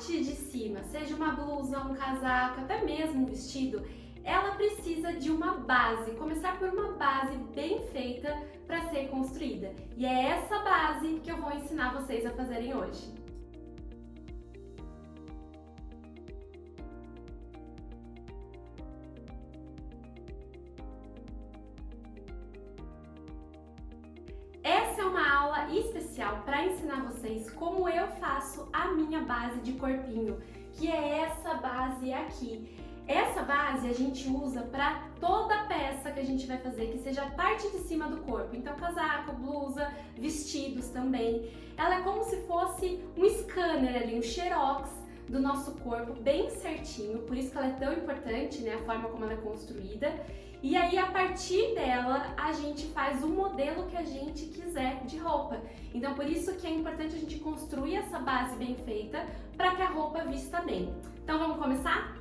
parte de cima, seja uma blusa, um casaco, até mesmo um vestido, ela precisa de uma base, começar por uma base bem feita para ser construída. E é essa base que eu vou ensinar vocês a fazerem hoje. Essa é uma aula especial para ensinar vocês como eu faço a minha base de corpinho, que é essa base aqui. Essa base a gente usa para toda peça que a gente vai fazer, que seja a parte de cima do corpo. Então, casaco, blusa, vestidos também. Ela é como se fosse um scanner ali, um xerox do nosso corpo, bem certinho. Por isso que ela é tão importante, né? A forma como ela é construída. E aí, a partir dela, a gente faz o modelo que a gente quiser de roupa. Então, por isso que é importante a gente construir essa base bem feita para que a roupa vista bem. Então, vamos começar?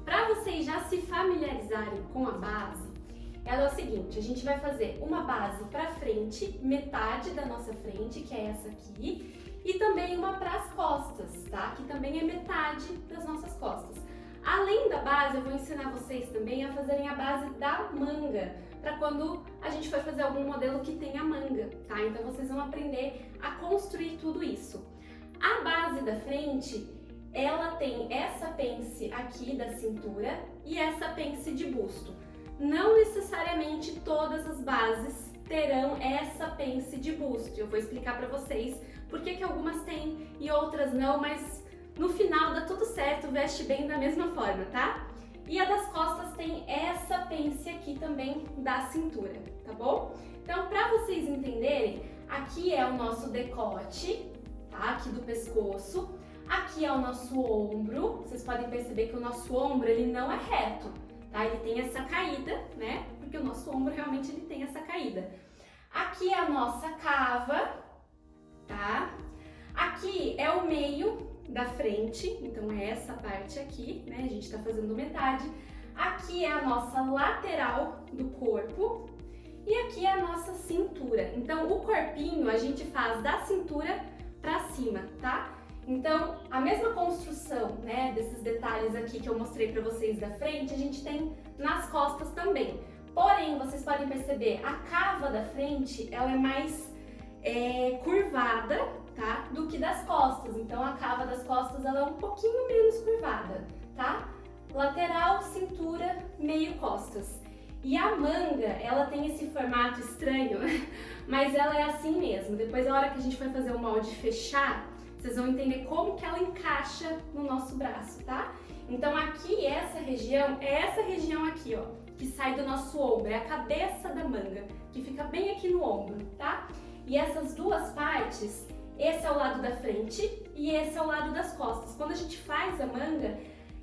Para vocês já se familiarizarem com a base, ela é o seguinte, a gente vai fazer uma base para frente, metade da nossa frente, que é essa aqui, e também uma para as costas, tá? Que também é metade das nossas costas. Além da base, eu vou ensinar vocês também a fazerem a base da manga, para quando a gente for fazer algum modelo que tenha manga, tá? Então vocês vão aprender a construir tudo isso. A base da frente, ela tem essa pence aqui da cintura e essa pence de busto. Não necessariamente todas as bases terão essa pence de busto. Eu vou explicar para vocês por que algumas têm e outras não, mas no final dá tudo certo, veste bem da mesma forma, tá? E a das costas tem essa pence aqui também da cintura, tá bom? Então, para vocês entenderem, aqui é o nosso decote, tá? Aqui do pescoço. Aqui é o nosso ombro. Vocês podem perceber que o nosso ombro, ele não é reto, tá? Ele tem essa caída, né? Porque o nosso ombro realmente ele tem essa caída. Aqui é a nossa cava, tá? Aqui é o meio da frente, então é essa parte aqui, né? A gente tá fazendo metade. Aqui é a nossa lateral do corpo e aqui é a nossa cintura. Então, o corpinho a gente faz da cintura pra cima, tá? Então, a mesma construção, né, desses detalhes aqui que eu mostrei pra vocês da frente, a gente tem nas costas também. Porém, vocês podem perceber, a cava da frente, ela é mais curvada, tá, do que das costas. Então, a cava das costas, ela é um pouquinho menos curvada, tá? Lateral, cintura, meio costas. E a manga, ela tem esse formato estranho, mas ela é assim mesmo. Depois, na hora que a gente for fazer o molde fechar, vocês vão entender como que ela encaixa no nosso braço, tá? Então aqui, essa região aqui, ó, que sai do nosso ombro, é a cabeça da manga, que fica bem aqui no ombro, tá? E essas duas partes, esse é o lado da frente e esse é o lado das costas. Quando a gente faz a manga,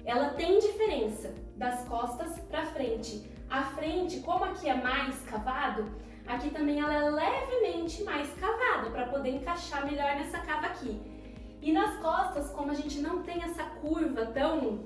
ela tem diferença das costas pra frente. A frente, como aqui é mais cavado, aqui também ela é levemente mais cavada, para poder encaixar melhor nessa cava aqui. E nas costas, como a gente não tem essa curva tão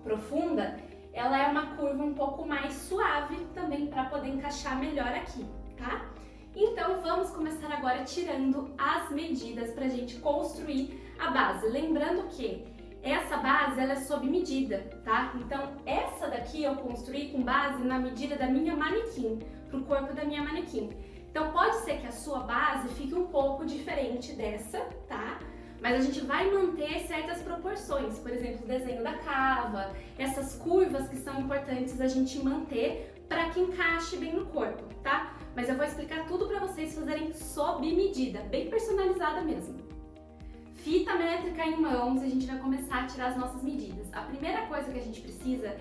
profunda, ela é uma curva um pouco mais suave também para poder encaixar melhor aqui, tá? Então vamos começar agora tirando as medidas para a gente construir a base. Lembrando que essa base ela é sob medida, tá? Então essa daqui eu construí com base na medida da minha manequim, pro corpo da minha manequim. Então pode ser que a sua base fique um pouco diferente dessa, tá? Mas a gente vai manter certas proporções, por exemplo, o desenho da cava, essas curvas que são importantes a gente manter para que encaixe bem no corpo, tá? Mas eu vou explicar tudo para vocês fazerem sob medida, bem personalizada mesmo. Fita métrica em mãos, a gente vai começar a tirar as nossas medidas. A primeira coisa que a gente precisa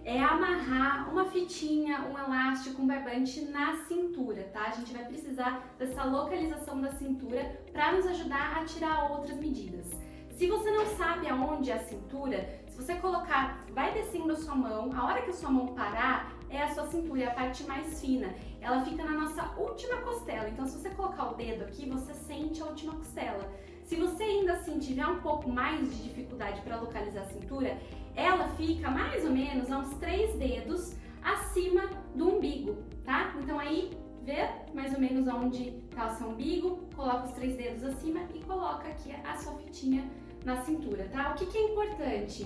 é amarrar uma fitinha, um elástico, um barbante na cintura, tá? A gente vai precisar dessa localização da cintura para nos ajudar a tirar outras medidas. Se você não sabe aonde é a cintura, se você colocar, vai descendo a sua mão, a hora que a sua mão parar, é a sua cintura, é a parte mais fina. Ela fica na nossa última costela, então se você colocar o dedo aqui, você sente a última costela. Se você ainda assim tiver um pouco mais de dificuldade para localizar a cintura, ela fica mais ou menos a uns 3 dedos acima do umbigo, tá? Então aí, vê mais ou menos onde está o seu umbigo, coloca os 3 dedos acima e coloca aqui a sua fitinha na cintura, tá? O que é importante?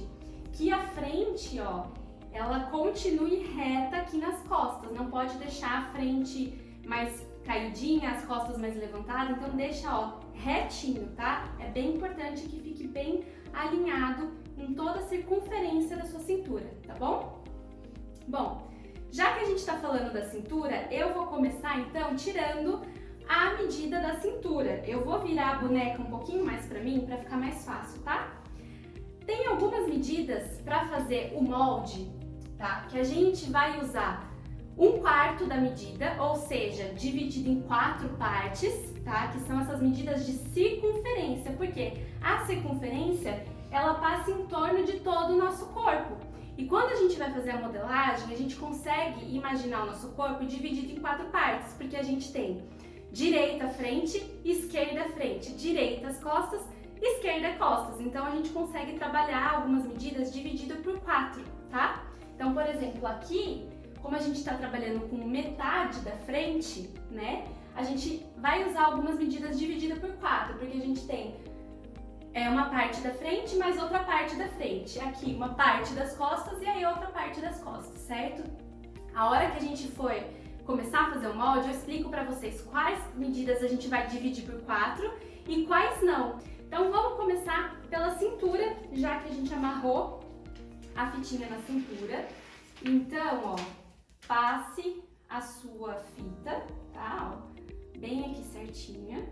Que a frente, ó, ela continue reta aqui nas costas, não pode deixar a frente mais caidinha, as costas mais levantadas, então deixa, ó, retinho, tá? É bem importante que fique bem alinhado em toda a circunferência da sua cintura, tá bom? Bom, já que a gente tá falando da cintura, eu vou começar então tirando a medida da cintura. Eu vou virar a boneca um pouquinho mais pra mim, pra ficar mais fácil, tá? Tem algumas medidas para fazer o molde, tá? Que a gente vai usar 1/4 da medida, ou seja, dividido em 4 partes, tá? Que são essas medidas de circunferência, porque a circunferência, ela passa em torno de todo o nosso corpo. E quando a gente vai fazer a modelagem, a gente consegue imaginar o nosso corpo dividido em 4 partes, porque a gente tem direita frente, esquerda frente, direita as costas, esquerda costas. Então a gente consegue trabalhar algumas medidas dividido por 4, tá? Então, por exemplo, aqui, como a gente está trabalhando com metade da frente, né? A gente vai usar algumas medidas divididas por 4, porque a gente tem uma parte da frente mais outra parte da frente. Aqui uma parte das costas e aí outra parte das costas, certo? A hora que a gente for começar a fazer o molde, eu explico para vocês quais medidas a gente vai dividir por 4 e quais não. Então vamos começar pela cintura, já que a gente amarrou a fitinha na cintura. Então, ó, passe a sua fita, tá? Ó, bem aqui certinha.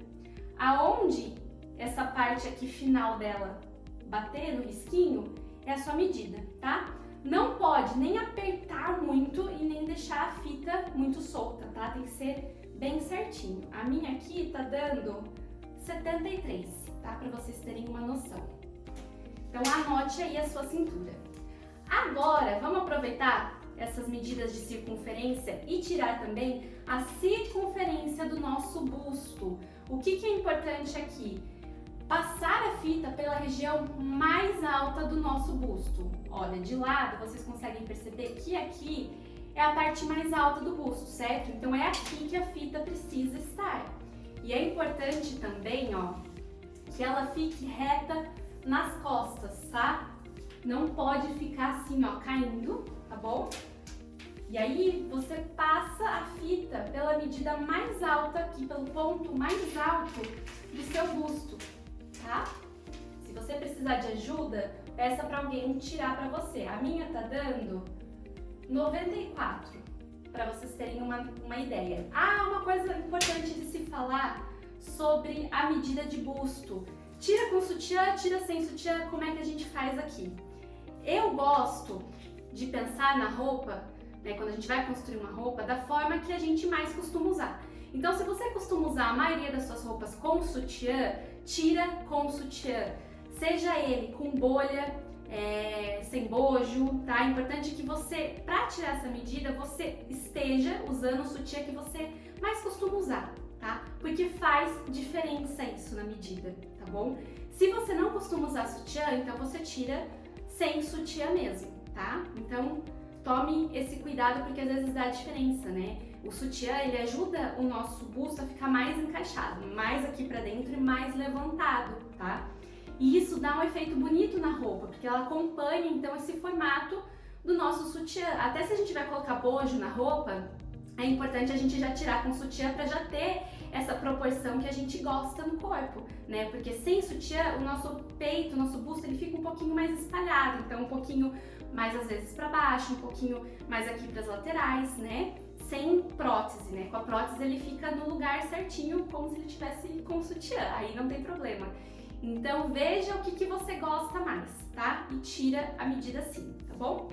Aonde essa parte aqui final dela bater no risquinho é a sua medida, tá? Não pode nem apertar muito e nem deixar a fita muito solta, tá? Tem que ser bem certinho. A minha aqui tá dando 73, tá? Para vocês terem uma noção. Então anote aí a sua cintura. Agora, vamos aproveitar essas medidas de circunferência e tirar também a circunferência do nosso busto. O que é importante aqui? Passar a fita pela região mais alta do nosso busto. Olha, de lado vocês conseguem perceber que aqui é a parte mais alta do busto, certo? Então é aqui que a fita precisa estar. E é importante também, ó, que ela fique reta nas costas, tá? Não pode ficar assim, ó, caindo, tá bom? E aí você passa a fita pela medida mais alta aqui, pelo ponto mais alto do seu busto, tá? Se você precisar de ajuda, peça para alguém tirar para você. A minha tá dando 94, para vocês terem uma ideia. Ah, uma coisa importante de se falar sobre a medida de busto. Tira com sutiã, tira sem sutiã, como é que a gente faz aqui? Eu gosto de pensar na roupa, né, quando a gente vai construir uma roupa, da forma que a gente mais costuma usar. Então, se você costuma usar a maioria das suas roupas com sutiã, tira com sutiã. Seja ele com bolha, sem bojo, tá? É importante que você, para tirar essa medida, você esteja usando o sutiã que você mais costuma usar, tá? Porque faz diferença isso na medida, tá bom? Se você não costuma usar sutiã, então você tira sem sutiã mesmo, tá? Então, tome esse cuidado porque às vezes dá diferença, né? O sutiã, ele ajuda o nosso busto a ficar mais encaixado, mais aqui pra dentro e mais levantado, tá? E isso dá um efeito bonito na roupa, porque ela acompanha então esse formato do nosso sutiã. Até se a gente vai colocar bojo na roupa, é importante a gente já tirar com sutiã para já ter essa proporção que a gente gosta no corpo, né? Porque sem sutiã, o nosso peito, o nosso busto, ele fica um pouquinho mais espalhado, então um pouquinho mais às vezes para baixo, um pouquinho mais aqui para as laterais, né? Sem prótese, né? Com a prótese ele fica no lugar certinho, como se ele tivesse com sutiã, aí não tem problema. Então veja o que você gosta mais, tá? E tira a medida assim, tá bom?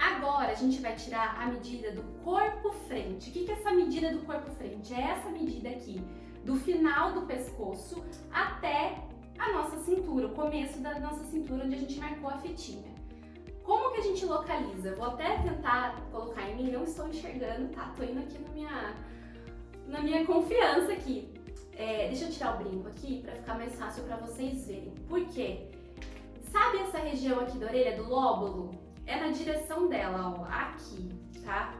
Agora a gente vai tirar a medida do corpo frente. O que é essa medida do corpo frente? É essa medida aqui, do final do pescoço até a nossa cintura, o começo da nossa cintura, onde a gente marcou a fitinha. Como que a gente localiza? Vou até tentar colocar em mim, não estou enxergando, tá? Tô indo aqui na minha confiança aqui. Deixa eu tirar o brinco aqui para ficar mais fácil para vocês verem. Por quê? Sabe essa região aqui da orelha, do lóbulo? É na direção dela, ó, aqui, tá?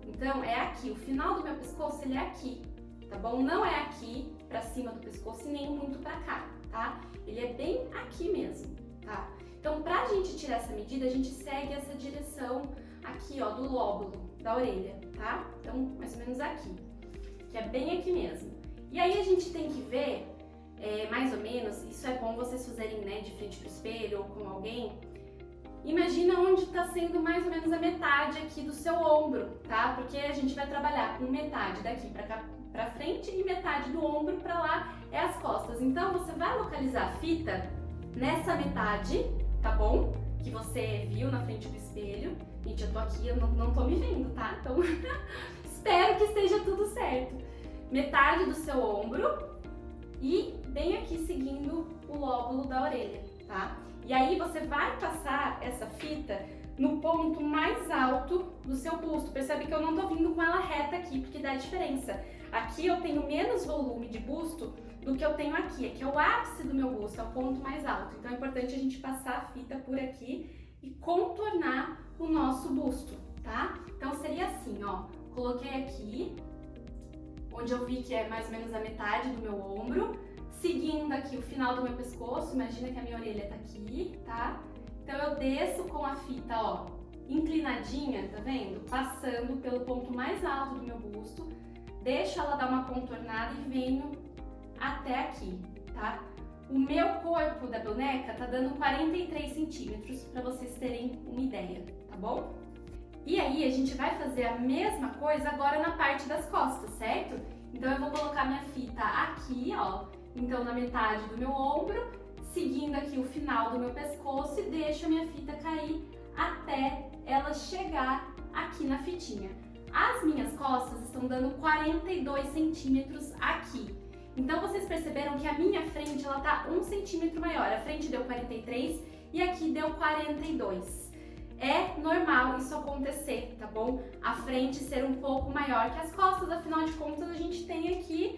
Então, é aqui. O final do meu pescoço, ele é aqui, tá bom? Não é aqui pra cima do pescoço e nem muito pra cá, tá? Ele é bem aqui mesmo, tá? Então, pra gente tirar essa medida, a gente segue essa direção aqui, ó, do lóbulo da orelha, tá? Então, mais ou menos aqui, que é bem aqui mesmo. E aí a gente tem que ver, mais ou menos, isso é bom vocês fazerem, né, de frente pro espelho ou com alguém. Imagina onde está sendo mais ou menos a metade aqui do seu ombro, tá? Porque a gente vai trabalhar com metade daqui pra cá, pra frente, e metade do ombro pra lá é as costas. Então você vai localizar a fita nessa metade, tá bom? Que você viu na frente do espelho. Gente, eu tô aqui, eu não tô me vendo, tá? Então espero que esteja tudo certo. Metade do seu ombro e bem aqui seguindo o lóbulo da orelha, tá? E aí você vai passar essa fita no ponto mais alto do seu busto. Percebe que eu não tô vindo com ela reta aqui, porque dá diferença. Aqui eu tenho menos volume de busto do que eu tenho aqui. Aqui é o ápice do meu busto, é o ponto mais alto. Então é importante a gente passar a fita por aqui e contornar o nosso busto, tá? Então seria assim, ó. Coloquei aqui, onde eu vi que é mais ou menos a metade do meu ombro. Seguindo aqui o final do meu pescoço, imagina que a minha orelha tá aqui, tá? Então eu desço com a fita, ó, inclinadinha, tá vendo? Passando pelo ponto mais alto do meu busto, deixo ela dar uma contornada e venho até aqui, tá? O meu corpo da boneca tá dando 43 centímetros, pra vocês terem uma ideia, tá bom? E aí a gente vai fazer a mesma coisa agora na parte das costas, certo? Então eu vou colocar minha fita aqui, ó, então na metade do meu ombro, seguindo aqui o final do meu pescoço e deixo a minha fita cair até ela chegar aqui na fitinha. As minhas costas estão dando 42 centímetros aqui. Então vocês perceberam que a minha frente ela tá 1 centímetro maior. A frente deu 43 e aqui deu 42. É normal isso acontecer, tá bom? A frente ser um pouco maior que as costas, afinal de contas a gente tem aqui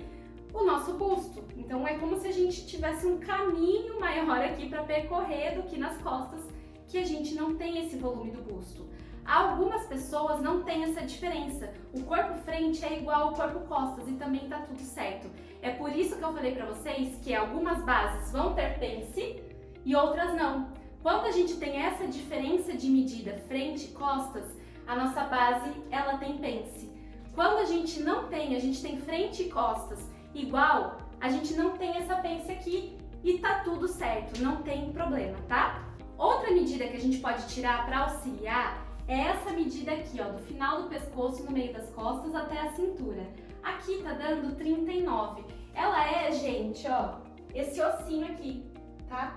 o nosso busto. Então é como se a gente tivesse um caminho maior aqui para percorrer do que nas costas, que a gente não tem esse volume do busto. Algumas pessoas não têm essa diferença. O corpo frente é igual ao corpo costas e também tá tudo certo. É por isso que eu falei para vocês que algumas bases vão ter pence e outras não. Quando a gente tem essa diferença de medida frente e costas, a nossa base ela tem pence. Quando a gente não tem, a gente tem frente e costas igual, a gente não tem essa pence aqui e tá tudo certo, não tem problema, tá? Outra medida que a gente pode tirar para auxiliar é essa medida aqui, ó, do final do pescoço no meio das costas até a cintura. Aqui tá dando 39. Ela é, gente, ó, esse ossinho aqui, tá?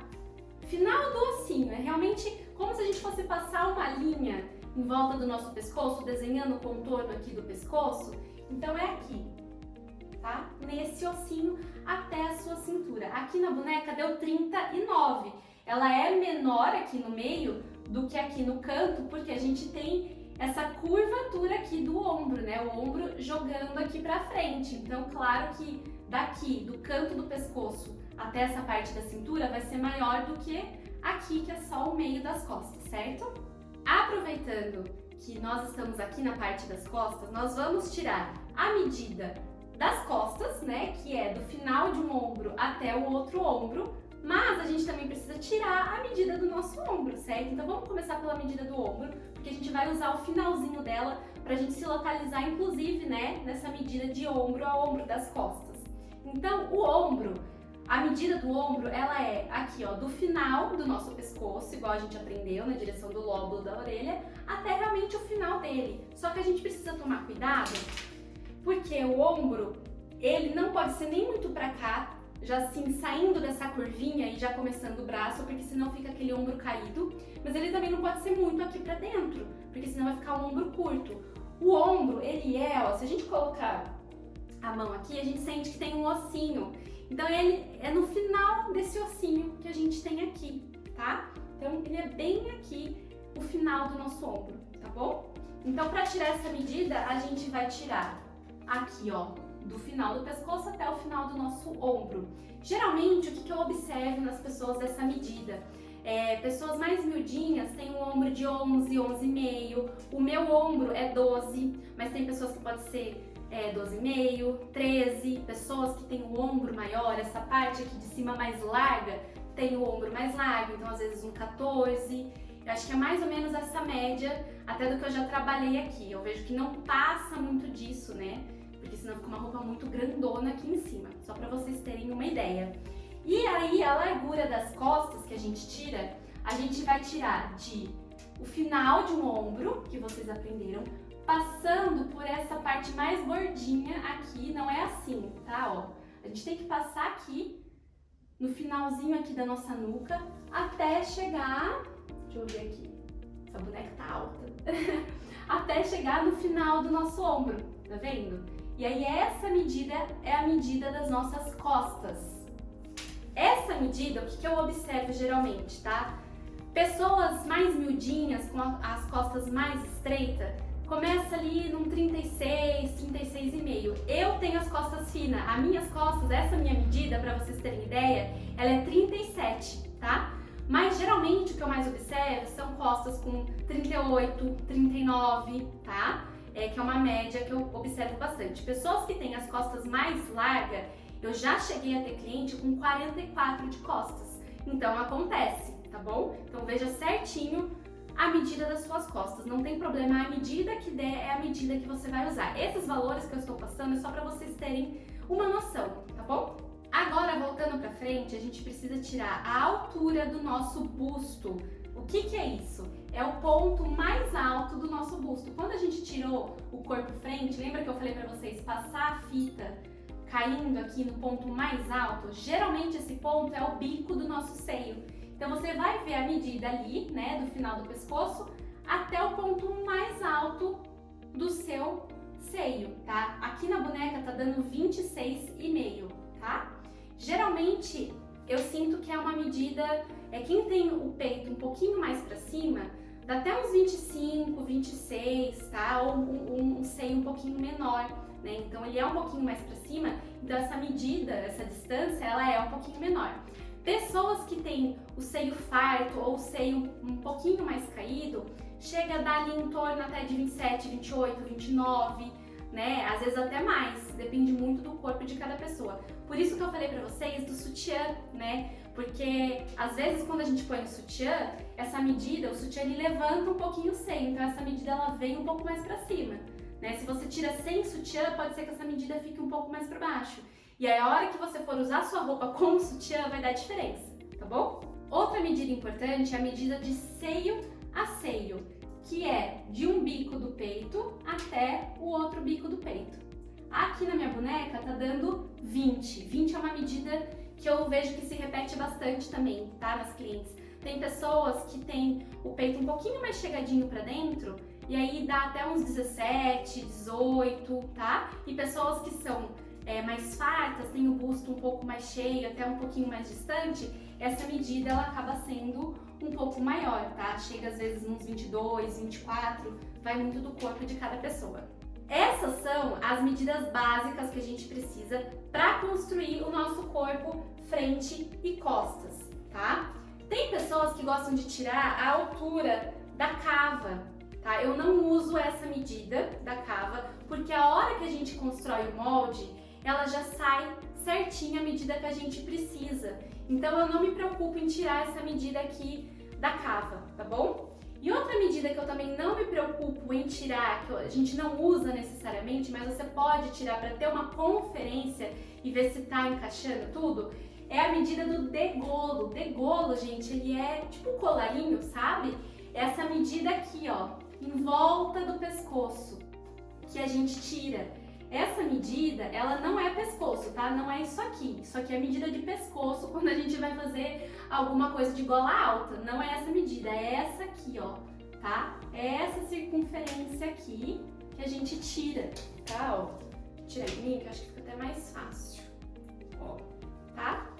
Final do ossinho, é realmente como se a gente fosse passar uma linha em volta do nosso pescoço, desenhando o contorno aqui do pescoço. Então é aqui, tá? Nesse ossinho até a sua cintura. Aqui na boneca deu 39. Ela é menor aqui no meio do que aqui no canto, porque a gente tem essa curvatura aqui do ombro, né? O ombro jogando aqui pra frente. Então, claro que daqui, do canto do pescoço até essa parte da cintura, vai ser maior do que aqui, que é só o meio das costas, certo? Aproveitando que nós estamos aqui na parte das costas, nós vamos tirar a medida das costas, né? Que é do final de um ombro até o outro ombro, mas a gente também precisa tirar a medida do nosso ombro, certo? Então vamos começar pela medida do ombro, porque a gente vai usar o finalzinho dela pra gente se localizar, inclusive, né, nessa medida de ombro a ombro das costas. Então, o ombro, a medida do ombro, ela é aqui, ó, do final do nosso pescoço, igual a gente aprendeu, na direção do lóbulo da orelha, até realmente o final dele. Só que a gente precisa tomar cuidado, porque o ombro, ele não pode ser nem muito pra cá, já assim, saindo dessa curvinha e já começando o braço, porque senão fica aquele ombro caído, mas ele também não pode ser muito aqui pra dentro, porque senão vai ficar um ombro curto. O ombro, ele é, ó, se a gente colocar a mão aqui, a gente sente que tem um ossinho, então ele é no final desse ossinho que a gente tem aqui, tá? Então ele é bem aqui, o final do nosso ombro, tá bom? Então pra tirar essa medida, a gente vai tirar aqui, ó, do final do pescoço até o final do nosso ombro. Geralmente, o que eu observo nas pessoas dessa medida? Pessoas mais miudinhas têm um ombro de 11, 11,5. O meu ombro é 12, mas tem pessoas que pode ser 12,5, 13, pessoas que têm o ombro maior, essa parte aqui de cima mais larga, tem o ombro mais largo, então às vezes um 14. Eu acho que é mais ou menos essa média, até do que eu já trabalhei aqui. Eu vejo que não passa muito disso, né? Porque senão fica uma roupa muito grandona aqui em cima, só pra vocês terem uma ideia. E aí a largura das costas que a gente tira, a gente vai tirar o final de um ombro, que vocês aprenderam, passando por essa parte mais gordinha aqui, não é assim, tá? Ó, a gente tem que passar aqui, no finalzinho aqui da nossa nuca, até chegar, deixa eu ver aqui, essa boneca tá alta, até chegar no final do nosso ombro, tá vendo? E aí essa medida é a medida das nossas costas. Essa medida, o que eu observo geralmente, tá? Pessoas mais miudinhas, com as costas mais estreitas, começa ali num 36, 36,5. Eu tenho as costas finas. As minhas costas, essa minha medida, para vocês terem ideia, ela é 37, tá? Mas geralmente o que eu mais observo são costas com 38, 39, tá? Que é uma média que eu observo bastante. Pessoas que têm as costas mais largas, eu já cheguei a ter cliente com 44 de costas. Então acontece, tá bom? Então veja certinho a medida das suas costas. Não tem problema, a medida que der é a medida que você vai usar. Esses valores que eu estou passando é só para vocês terem uma noção, tá bom? Agora, voltando pra frente, a gente precisa tirar a altura do nosso busto. O que é isso? É o ponto mais alto do nosso busto. Quando a gente tirou o corpo frente, lembra que eu falei pra vocês passar a fita caindo aqui no ponto mais alto? Geralmente esse ponto é o bico do nosso seio. Então você vai ver a medida ali, né, do final do pescoço até o ponto mais alto do seu seio, tá? Aqui na boneca tá dando 26,5, tá? Geralmente eu sinto que é uma medida, quem tem o peito um pouquinho mais pra cima, dá até uns 25, 26, tá? Ou um seio um pouquinho menor, né? Então ele é um pouquinho mais pra cima, então essa medida, essa distância, ela é um pouquinho menor. Pessoas que têm o seio farto ou o seio um pouquinho mais caído, chega a dar ali em torno até de 27, 28, 29, né? Às vezes até mais, depende muito do corpo de cada pessoa. Por isso que eu falei pra vocês do sutiã, né? Porque às vezes quando a gente põe o sutiã, essa medida, o sutiã ele levanta um pouquinho o seio, então essa medida ela vem um pouco mais pra cima, né? Se você tira sem sutiã, pode ser que essa medida fique um pouco mais pra baixo. E aí a hora que você for usar sua roupa com o sutiã vai dar diferença, tá bom? Outra medida importante é a medida de seio a seio, que é de um bico do peito até o outro bico do peito. Aqui na minha boneca tá dando 20. 20 é uma medida que eu vejo que se repete bastante também, tá, nas clientes. Tem pessoas que têm o peito um pouquinho mais chegadinho pra dentro e aí dá até uns 17, 18, tá? E pessoas que são mais fartas, têm o busto um pouco mais cheio, até um pouquinho mais distante, essa medida ela acaba sendo um pouco maior, tá? Chega às vezes uns 22, 24, vai muito do corpo de cada pessoa. Essas são as medidas básicas que a gente precisa para construir o nosso corpo frente e costas, tá? Tem pessoas que gostam de tirar a altura da cava, tá? Eu não uso essa medida da cava, porque a hora que a gente constrói o molde, ela já sai certinha a medida que a gente precisa. Então eu não me preocupo em tirar essa medida aqui da cava, tá bom? E outra medida que eu também não me preocupo em tirar, que a gente não usa necessariamente, mas você pode tirar para ter uma conferência e ver se tá encaixando tudo, é a medida do degolo. Degolo, gente, ele é tipo um colarinho, sabe? Essa medida aqui, ó, em volta do pescoço, que a gente tira. Essa medida, ela não é pescoço, tá? Não é isso aqui. Isso aqui é a medida de pescoço quando a gente vai fazer alguma coisa de gola alta. Não é essa medida, é essa aqui, ó, tá? É essa circunferência aqui que a gente tira, tá? Ó, tira de mim que eu acho que fica até mais fácil, ó, tá?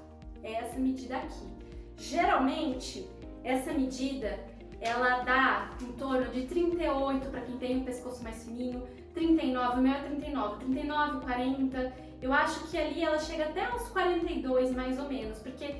É essa medida aqui. Geralmente, essa medida, ela dá em torno de 38 para quem tem o pescoço mais fininho, 39, o meu é 39, 40, eu acho que ali ela chega até uns 42 mais ou menos, porque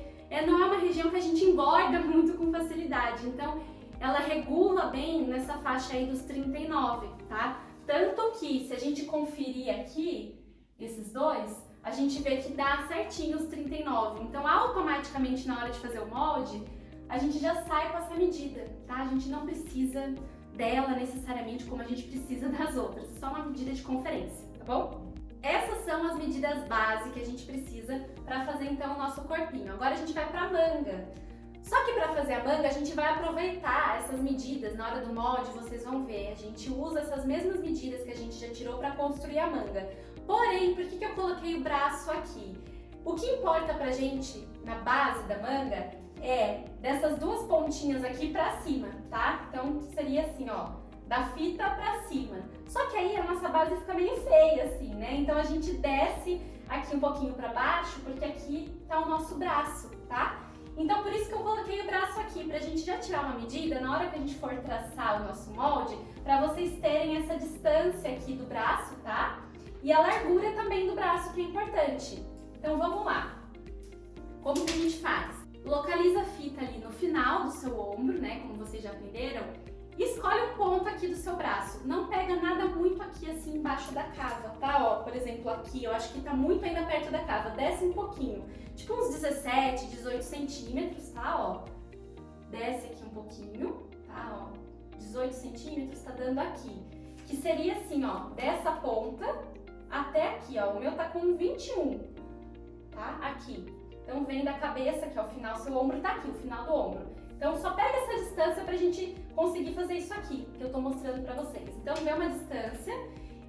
não é uma região que a gente engorda muito com facilidade, então ela regula bem nessa faixa aí dos 39, tá? Tanto que, se a gente conferir aqui, esses dois, a gente vê que dá certinho os 39. Então, automaticamente, na hora de fazer o molde, a gente já sai com essa medida, tá? A gente não precisa dela necessariamente como a gente precisa das outras, só uma medida de conferência, tá bom? Essas são as medidas base que a gente precisa para fazer então o nosso corpinho. Agora a gente vai para a manga. Só que para fazer a manga a gente vai aproveitar essas medidas na hora do molde, vocês vão ver, a gente usa essas mesmas medidas que a gente já tirou para construir a manga. Porém, por que eu coloquei o braço aqui? O que importa pra gente na base da manga é dessas duas pontinhas aqui pra cima, tá? Então seria assim, ó, da fita pra cima. Só que aí a nossa base fica meio feia assim, né? Então a gente desce aqui um pouquinho pra baixo, porque aqui tá o nosso braço, tá? Então por isso que eu coloquei o braço aqui, pra gente já tirar uma medida na hora que a gente for traçar o nosso molde, pra vocês terem essa distância aqui do braço, tá? E a largura também do braço, que é importante. Então vamos lá. Como que a gente faz? Localiza a fita ali no final do seu ombro, né? Como vocês já aprenderam. E escolhe um ponto aqui do seu braço. Não pega nada muito aqui assim embaixo da cava, tá? Ó, por exemplo, aqui, eu acho que tá muito ainda perto da cava. Desce um pouquinho. Tipo uns 17, 18 centímetros, tá? Ó. Desce aqui um pouquinho, tá? Ó. 18 centímetros tá dando aqui. Que seria assim, ó, dessa ponta até aqui, ó. O meu tá com 21, tá? Aqui. Então vem da cabeça aqui, ó, o final, seu ombro tá aqui, o final do ombro. Então só pega essa distância pra gente conseguir fazer isso aqui, que eu tô mostrando pra vocês. Então vê uma distância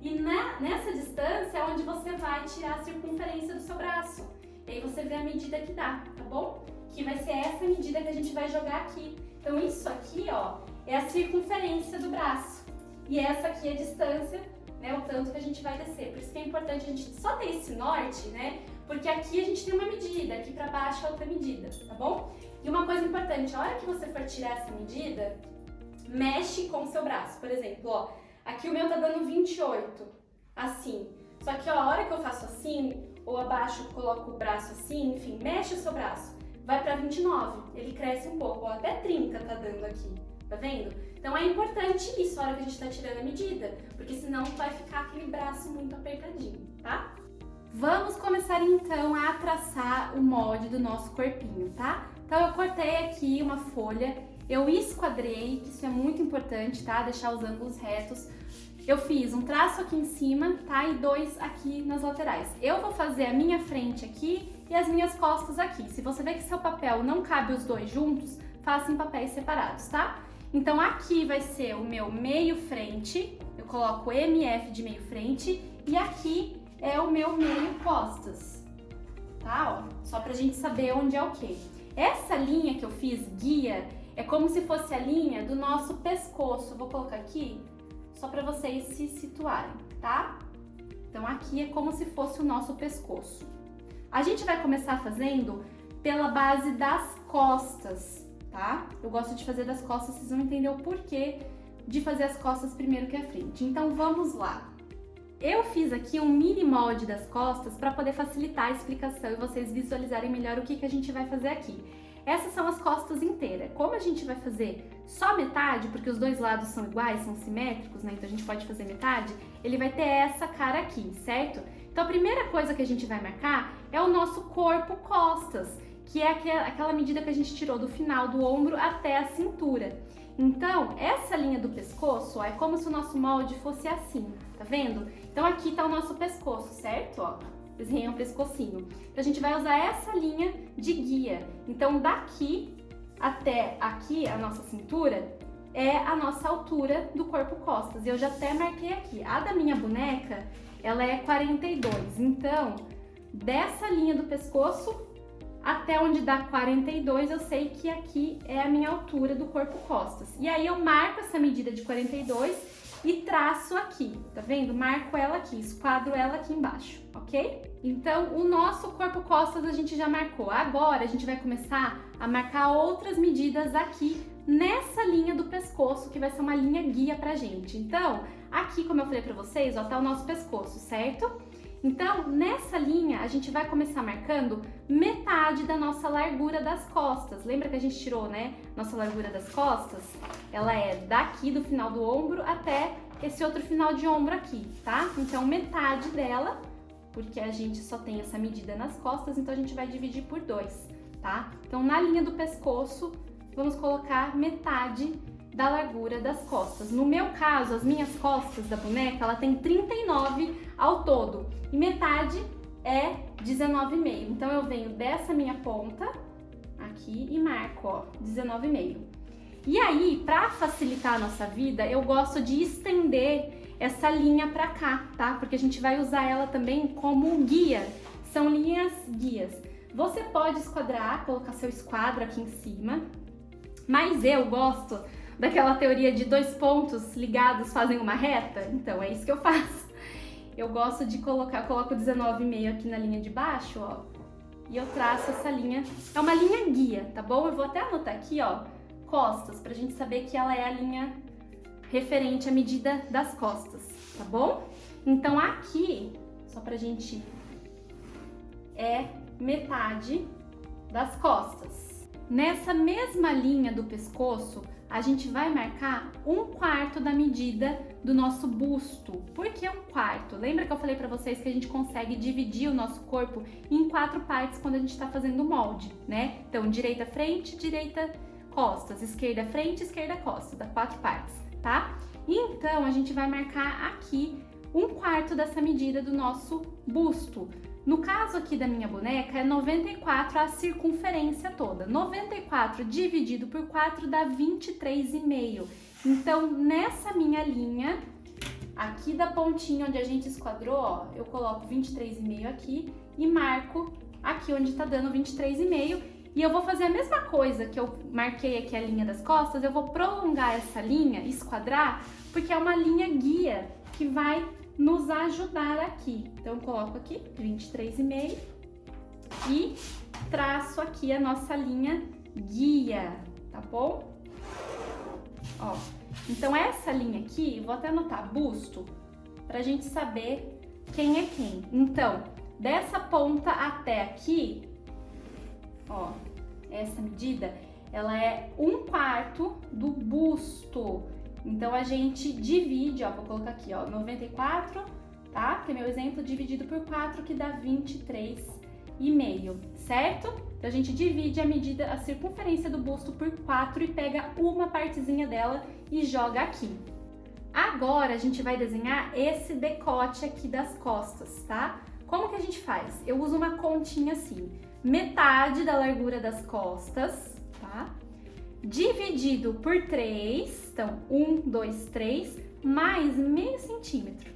e nessa distância é onde você vai tirar a circunferência do seu braço. E aí você vê a medida que dá, tá bom? Que vai ser essa medida que a gente vai jogar aqui. Então isso aqui, ó, é a circunferência do braço. E essa aqui é a distância, né, o tanto que a gente vai descer. Por isso que é importante a gente só ter esse norte, né? Porque aqui a gente tem uma medida, aqui pra baixo é outra medida, tá bom? E uma coisa importante, a hora que você for tirar essa medida, mexe com o seu braço. Por exemplo, ó, aqui o meu tá dando 28, assim. Só que ó, a hora que eu faço assim, ou abaixo coloco o braço assim, enfim, mexe o seu braço. Vai pra 29, ele cresce um pouco, ó, até 30 tá dando aqui, tá vendo? Então é importante isso a hora que a gente tá tirando a medida, porque senão vai ficar aquele braço muito apertadinho, tá? Vamos começar então a traçar o molde do nosso corpinho, tá? Então eu cortei aqui uma folha, eu esquadrei, que isso é muito importante, tá? Deixar os ângulos retos. Eu fiz um traço aqui em cima, tá? E dois aqui nas laterais. Eu vou fazer a minha frente aqui e as minhas costas aqui. Se você vê que seu papel não cabe os dois juntos, faça em papéis separados, tá? Então aqui vai ser o meu meio frente, eu coloco MF de meio frente e aqui é o meu meio costas, tá? Ó, só pra gente saber onde é o quê. Essa linha que eu fiz, guia, é como se fosse a linha do nosso pescoço. Eu vou colocar aqui só pra vocês se situarem, tá? Então aqui é como se fosse o nosso pescoço. A gente vai começar fazendo pela base das costas, tá? Eu gosto de fazer das costas, vocês vão entender o porquê de fazer as costas primeiro que a frente. Então vamos lá. Eu fiz aqui um mini molde das costas para poder facilitar a explicação e vocês visualizarem melhor o que a gente vai fazer aqui. Essas são as costas inteiras. Como a gente vai fazer só metade, porque os dois lados são iguais, são simétricos, né? Então a gente pode fazer metade, ele vai ter essa cara aqui, certo? Então a primeira coisa que a gente vai marcar é o nosso corpo costas, que é aquela medida que a gente tirou do final do ombro até a cintura. Então, essa linha do pescoço, ó, é como se o nosso molde fosse assim, tá vendo? Então aqui tá o nosso pescoço, certo? Ó, desenhei um pescocinho. Então a gente vai usar essa linha de guia. Então daqui até aqui, a nossa cintura, é a nossa altura do corpo costas. E eu já até marquei aqui. A da minha boneca, ela é 42. Então, dessa linha do pescoço até onde dá 42, eu sei que aqui é a minha altura do corpo costas. E aí eu marco essa medida de 42 e traço aqui, tá vendo? Marco ela aqui, esquadro ela aqui embaixo, ok? Então, o nosso corpo costas a gente já marcou. Agora, a gente vai começar a marcar outras medidas aqui nessa linha do pescoço, que vai ser uma linha guia pra gente. Então, aqui, como eu falei pra vocês, ó, tá o nosso pescoço, certo? Então, nessa linha, a gente vai começar marcando metade da nossa largura das costas. Lembra que a gente tirou, né? Nossa largura das costas? Ela é daqui do final do ombro até esse outro final de ombro aqui, tá? Então, metade dela, porque a gente só tem essa medida nas costas, então a gente vai dividir por 2, tá? Então, na linha do pescoço, vamos colocar metade da largura das costas. No meu caso, as minhas costas da boneca, ela tem 39 ao todo, e metade é 19,5. Então, eu venho dessa minha ponta aqui e marco, ó, 19,5. E aí, para facilitar a nossa vida, eu gosto de estender essa linha pra cá, tá? Porque a gente vai usar ela também como guia. São linhas guias. Você pode esquadrar, colocar seu esquadro aqui em cima, mas eu gosto daquela teoria de 2 pontos ligados fazem uma reta. Então, é isso que eu faço. Eu gosto de colocar, eu coloco 19,5 aqui na linha de baixo, ó, e eu traço essa linha. É uma linha guia, tá bom? Eu vou até anotar aqui, ó, costas, pra gente saber que ela é a linha referente à medida das costas, tá bom? Então aqui, só pra gente, é metade das costas. Nessa mesma linha do pescoço, a gente vai marcar 1/4 da medida do nosso busto. Por que 1/4? Lembra que eu falei pra vocês que a gente consegue dividir o nosso corpo em 4 partes quando a gente tá fazendo o molde, né? Então, direita frente, direita costas, esquerda frente, esquerda costas, dá 4 partes, tá? Então, a gente vai marcar aqui 1/4 dessa medida do nosso busto. No caso aqui da minha boneca, é 94 a circunferência toda. 94 dividido por 4 dá 23,5. Então, nessa minha linha, aqui da pontinha onde a gente esquadrou, ó, eu coloco 23,5 aqui e marco aqui onde tá dando 23,5. E eu vou fazer a mesma coisa que eu marquei aqui a linha das costas, eu vou prolongar essa linha, esquadrar, porque é uma linha guia que vai nos ajudar aqui. Então, eu coloco aqui 23,5 e traço aqui a nossa linha guia, tá bom? Ó, então essa linha aqui, vou até anotar busto, pra gente saber quem é quem. Então, dessa ponta até aqui, ó, essa medida, ela é 1/4 do busto. Então, a gente divide, ó, vou colocar aqui, ó, 94, tá? Que é meu exemplo, dividido por 4, que dá 23,5, certo? Então, a gente divide a medida, a circunferência do busto por 4 e pega uma partezinha dela e joga aqui. Agora, a gente vai desenhar esse decote aqui das costas, tá? Como que a gente faz? Eu uso uma continha assim, metade da largura das costas, tá? Dividido por 3, então 1, 2, 3, mais meio centímetro.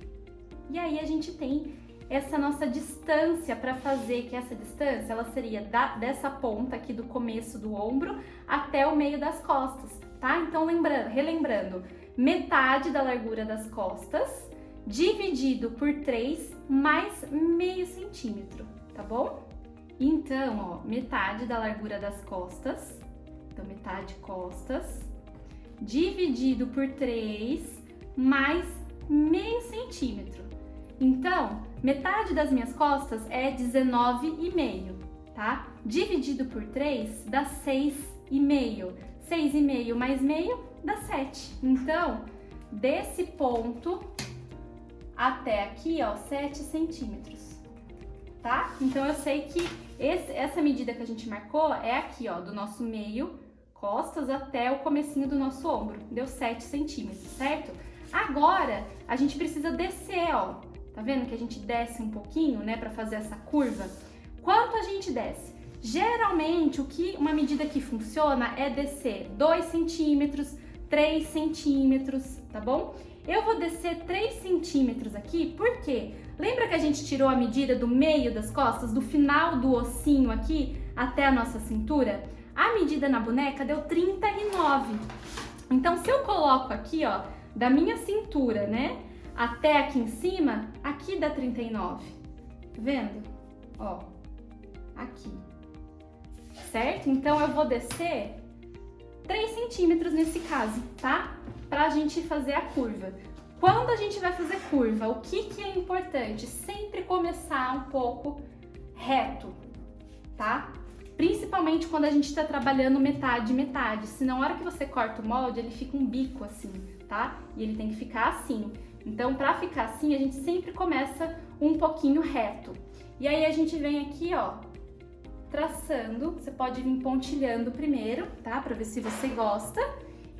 E aí a gente tem essa nossa distância para fazer, que essa distância, ela seria dessa ponta aqui do começo do ombro até o meio das costas, tá? Então relembrando, metade da largura das costas, dividido por 3, mais meio centímetro, tá bom? Então, ó, metade da largura das costas, então metade costas, dividido por 3, mais meio centímetro. Então, metade das minhas costas é 19,5, tá? Dividido por 3 dá 6,5. 6,5 mais meio dá 7. Então, desse ponto até aqui, ó, 7 centímetros, tá? Então, eu sei que essa medida que a gente marcou é aqui, ó, do nosso meio, costas, até o comecinho do nosso ombro. Deu 7 centímetros, certo? Agora, a gente precisa descer, ó. Tá vendo que a gente desce um pouquinho, né, pra fazer essa curva? Quanto a gente desce? Geralmente, uma medida que funciona é descer 2 centímetros, 3 centímetros, tá bom? Eu vou descer 3 centímetros aqui, por quê? Lembra que a gente tirou a medida do meio das costas, do final do ossinho aqui até a nossa cintura? A medida na boneca deu 39. Então, se eu coloco aqui, ó, da minha cintura, né, até aqui em cima, aqui dá 39. Tá vendo? Ó, aqui. Certo? Então, eu vou descer 3 centímetros nesse caso, tá? Pra gente fazer a curva. Quando a gente vai fazer curva, o que é importante? Sempre começar um pouco reto, tá? Principalmente quando a gente tá trabalhando metade, metade. Se na hora que você corta o molde, ele fica um bico assim, tá? E ele tem que ficar assim. Então, pra ficar assim, a gente sempre começa um pouquinho reto. E aí a gente vem aqui, ó, traçando. Você pode vir pontilhando primeiro, tá? Pra ver se você gosta.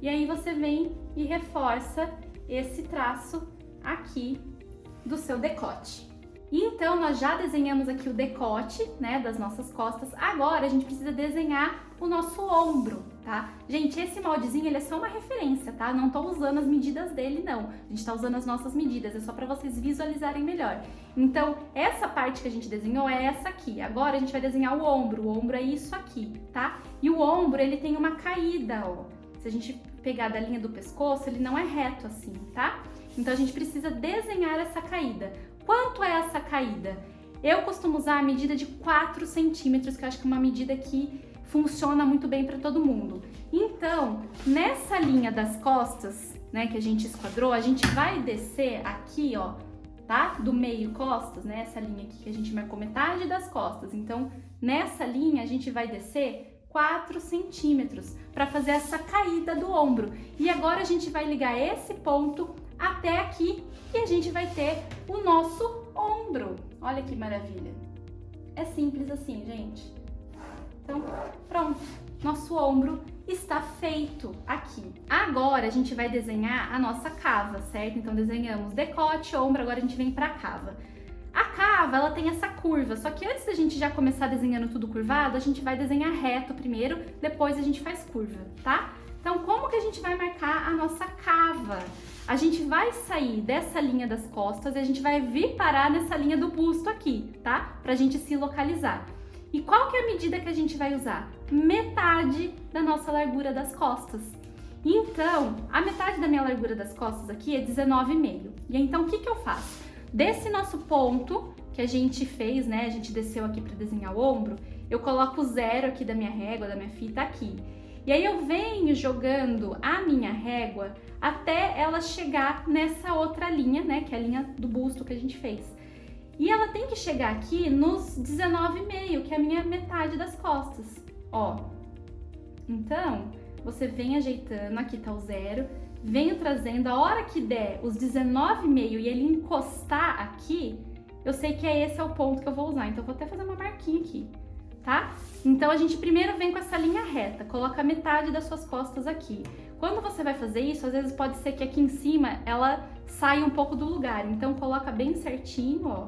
E aí você vem e reforça esse traço aqui do seu decote. E então nós já desenhamos aqui o decote, né, das nossas costas. Agora a gente precisa desenhar o nosso ombro, tá? Gente, esse moldezinho ele é só uma referência, tá? Não tô usando as medidas dele, não. A gente tá usando as nossas medidas, é só pra vocês visualizarem melhor. Então, essa parte que a gente desenhou é essa aqui. Agora a gente vai desenhar o ombro. O ombro é isso aqui, tá? E o ombro, ele tem uma caída, ó. Se a gente pegar da linha do pescoço, ele não é reto assim, tá? Então a gente precisa desenhar essa caída. Quanto é essa caída? Eu costumo usar a medida de 4 centímetros, que eu acho que é uma medida que funciona muito bem para todo mundo. Então, nessa linha das costas, né, que a gente esquadrou, a gente vai descer aqui, ó, tá? Do meio costas, né? Essa linha aqui que a gente marcou metade das costas. Então, nessa linha a gente vai descer 4 centímetros para fazer essa caída do ombro. E agora a gente vai ligar esse ponto até aqui e a gente vai ter o nosso ombro. Olha que maravilha. É simples assim, gente. Então, pronto. Nosso ombro está feito aqui. Agora a gente vai desenhar a nossa cava, certo? Então desenhamos decote, ombro, agora a gente vem para a cava. A cava, ela tem essa curva, só que antes da gente já começar desenhando tudo curvado, a gente vai desenhar reto primeiro, depois a gente faz curva, tá? Então, como que a gente vai marcar a nossa cava? A gente vai sair dessa linha das costas e a gente vai vir parar nessa linha do busto aqui, tá? Pra gente se localizar. E qual que é a medida que a gente vai usar? Metade da nossa largura das costas. Então, a metade da minha largura das costas aqui é 19,5. E então, o que que eu faço? Desse nosso ponto que a gente fez, né? A gente desceu aqui para desenhar o ombro, eu coloco o 0 aqui da minha régua, da minha fita aqui. E aí eu venho jogando a minha régua até ela chegar nessa outra linha, né? Que é a linha do busto que a gente fez. E ela tem que chegar aqui nos 19,5, que é a minha metade das costas, ó. Então, você vem ajeitando, aqui tá o 0, venho trazendo, a hora que der os 19,5 e ele encostar aqui, eu sei que esse é o ponto que eu vou usar, então eu vou até fazer uma marquinha aqui, tá? Então a gente primeiro vem com essa linha reta, coloca metade das suas costas aqui. Quando você vai fazer isso, às vezes pode ser que aqui em cima ela saia um pouco do lugar, então coloca bem certinho, ó,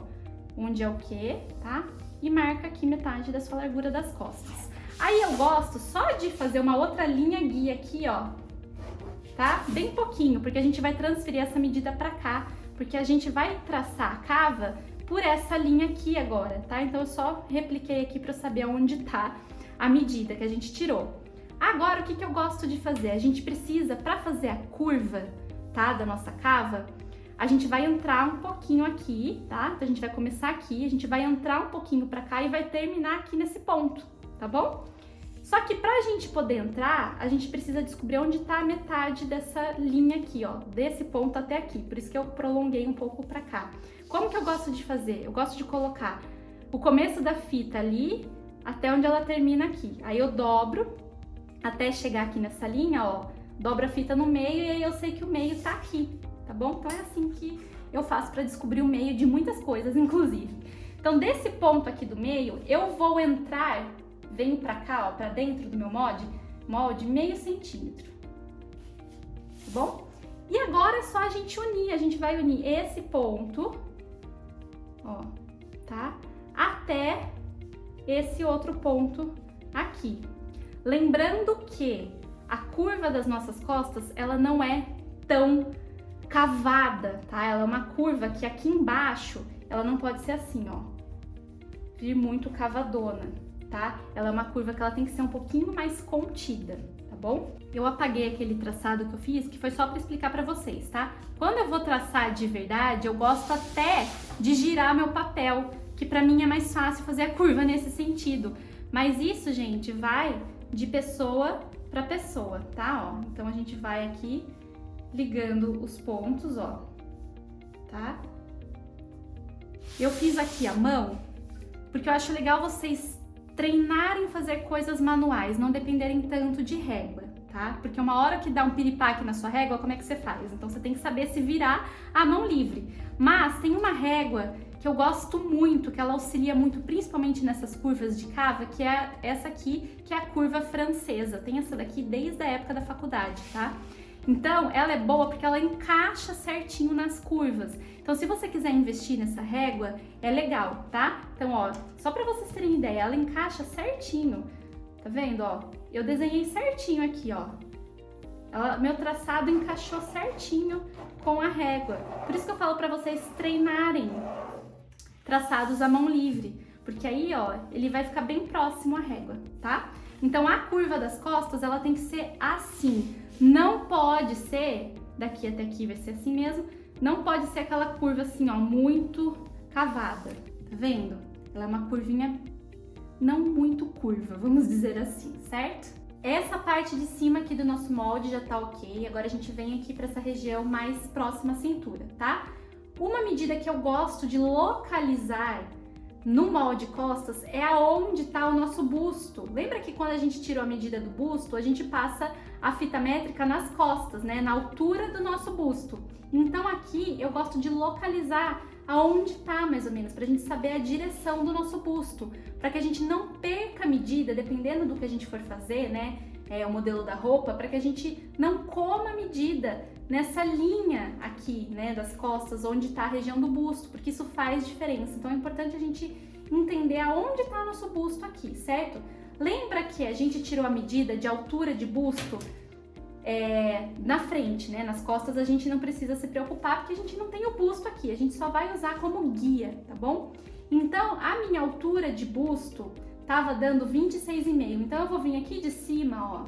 onde é o quê, tá? E marca aqui metade da sua largura das costas. Aí eu gosto só de fazer uma outra linha guia aqui, ó, tá? Bem pouquinho, porque a gente vai transferir essa medida pra cá, porque a gente vai traçar a cava por essa linha aqui agora, tá? Então eu só repliquei aqui pra eu saber aonde tá a medida que a gente tirou. Agora, o que que eu gosto de fazer? A gente precisa, pra fazer a curva, tá, da nossa cava, a gente vai entrar um pouquinho aqui, tá? Então a gente vai começar aqui, a gente vai entrar um pouquinho pra cá e vai terminar aqui nesse ponto, tá bom? Só que pra gente poder entrar, a gente precisa descobrir onde tá a metade dessa linha aqui, ó, desse ponto até aqui. Por isso que eu prolonguei um pouco pra cá. Como que eu gosto de fazer? Eu gosto de colocar o começo da fita ali até onde ela termina aqui. Aí eu dobro até chegar aqui nessa linha, ó, dobro a fita no meio e aí eu sei que o meio tá aqui, tá bom? Então é assim que eu faço pra descobrir o meio de muitas coisas, inclusive. Então desse ponto aqui do meio, eu vou entrar, venho pra cá, ó, pra dentro do meu molde meio centímetro, tá bom? E agora é só a gente unir, a gente vai unir esse ponto, ó, tá? Até esse outro ponto aqui. Lembrando que a curva das nossas costas, ela não é tão cavada, tá? Ela é uma curva que aqui embaixo, ela não pode ser assim, ó, vir muito cavadona, tá? Ela é uma curva que ela tem que ser um pouquinho mais contida, tá bom? Eu apaguei aquele traçado que eu fiz, que foi só para explicar para vocês, tá? Quando eu vou traçar de verdade, eu gosto até de girar meu papel, que para mim é mais fácil fazer a curva nesse sentido. Mas isso, gente, vai de pessoa para pessoa, tá? Ó, então a gente vai aqui ligando os pontos, ó, tá? Eu fiz aqui a mão, porque eu acho legal vocês treinar em fazer coisas manuais, não dependerem tanto de régua, tá? Porque uma hora que dá um piripaque na sua régua, como é que você faz? Então você tem que saber se virar à mão livre. Mas tem uma régua que eu gosto muito, que ela auxilia muito, principalmente nessas curvas de cava, que é essa aqui, que é a curva francesa. Tem essa daqui desde a época da faculdade, tá? Então, ela é boa porque ela encaixa certinho nas curvas. Então, se você quiser investir nessa régua, é legal, tá? Então, ó, só pra vocês terem ideia, ela encaixa certinho. Tá vendo, ó? Eu desenhei certinho aqui, ó. Meu traçado encaixou certinho com a régua. Por isso que eu falo pra vocês treinarem traçados à mão livre, porque aí, ó, ele vai ficar bem próximo à régua, tá? Então, a curva das costas, ela tem que ser assim. Não pode ser, daqui até aqui vai ser assim mesmo, não pode ser aquela curva assim, ó, muito cavada, tá vendo? Ela é uma curvinha não muito curva, vamos dizer assim, certo? Essa parte de cima aqui do nosso molde já tá ok, agora a gente vem aqui para essa região mais próxima à cintura, tá? Uma medida que eu gosto de localizar no molde costas é aonde está o nosso busto. Lembra que quando a gente tirou a medida do busto, a gente passa a fita métrica nas costas, né? Na altura do nosso busto. Então aqui eu gosto de localizar aonde está mais ou menos, para a gente saber a direção do nosso busto, para que a gente não perca a medida, dependendo do que a gente for fazer, né? O modelo da roupa, para que a gente não coma a medida nessa linha aqui, né, das costas, onde está a região do busto, porque isso faz diferença. Então é importante a gente entender aonde está o nosso busto aqui, certo? Lembra que a gente tirou a medida de altura de busto na frente, né? Nas costas a gente não precisa se preocupar, porque a gente não tem o busto aqui, a gente só vai usar como guia, tá bom? Então a minha altura de busto tava dando 26,5, então eu vou vir aqui de cima, ó,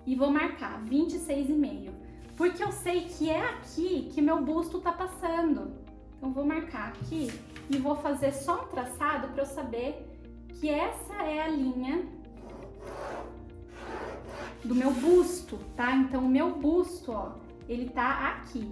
e vou marcar 26,5, porque eu sei que é aqui que meu busto tá passando. Então vou marcar aqui e vou fazer só um traçado para eu saber que essa é a linha do meu busto, tá? Então o meu busto, ó, ele tá aqui,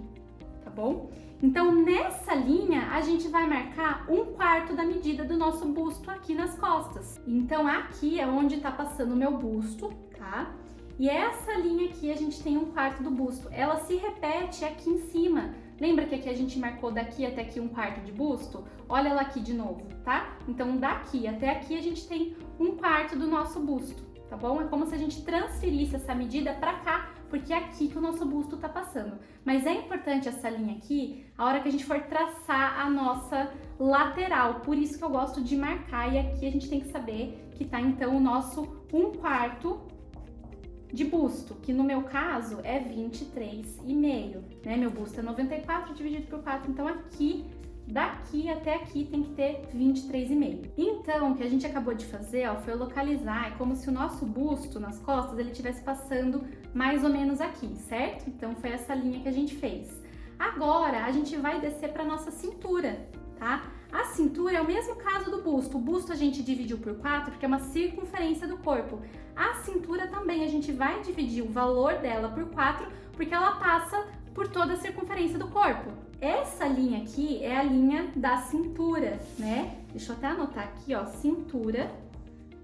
tá bom? Então nessa linha a gente vai marcar 1/4 da medida do nosso busto aqui nas costas. Então aqui é onde tá passando o meu busto, tá? E essa linha aqui a gente tem 1/4 do busto. Ela se repete aqui em cima. Lembra que aqui a gente marcou daqui até aqui 1/4 de busto? Olha ela aqui de novo, tá? Então daqui até aqui a gente tem 1/4 do nosso busto, tá bom? É como se a gente transferisse essa medida pra cá, porque é aqui que o nosso busto tá passando. Mas é importante essa linha aqui, a hora que a gente for traçar a nossa lateral. Por isso que eu gosto de marcar, e aqui a gente tem que saber que tá então o nosso 1/4 de busto, que no meu caso é 23,5, né? Meu busto é 94 dividido por 4, então aqui, daqui até aqui tem que ter 23,5. Então, o que a gente acabou de fazer, ó, foi localizar, é como se o nosso busto nas costas, ele estivesse passando mais ou menos aqui, certo? Então foi essa linha que a gente fez. Agora, a gente vai descer para nossa cintura, tá? A cintura é o mesmo caso do busto. O busto a gente dividiu por 4 porque é uma circunferência do corpo. A cintura também a gente vai dividir o valor dela por 4 porque ela passa por toda a circunferência do corpo. Essa linha aqui é a linha da cintura, né? Deixa eu até anotar aqui, ó, cintura.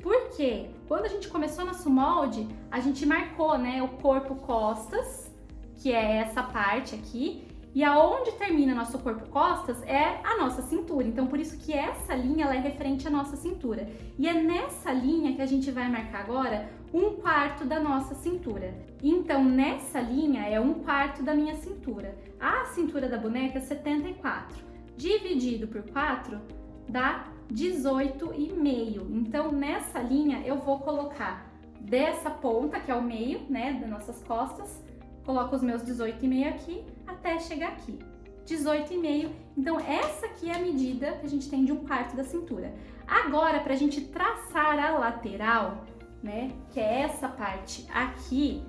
Porque quando a gente começou nosso molde, a gente marcou, né, o corpo costas, que é essa parte aqui. E aonde termina nosso corpo costas é a nossa cintura. Então, por isso que essa linha ela é referente à nossa cintura. E é nessa linha que a gente vai marcar agora 1/4 da nossa cintura. Então, nessa linha é 1/4 da minha cintura. A cintura da boneca é 74. Dividido por 4 dá 18,5. Então, nessa linha eu vou colocar dessa ponta, que é o meio, né, das nossas costas, coloco os meus 18,5 aqui até chegar aqui. 18,5. Então, essa aqui é a medida que a gente tem de 1/4 da cintura. Agora, para a gente traçar a lateral, né, que é essa parte aqui,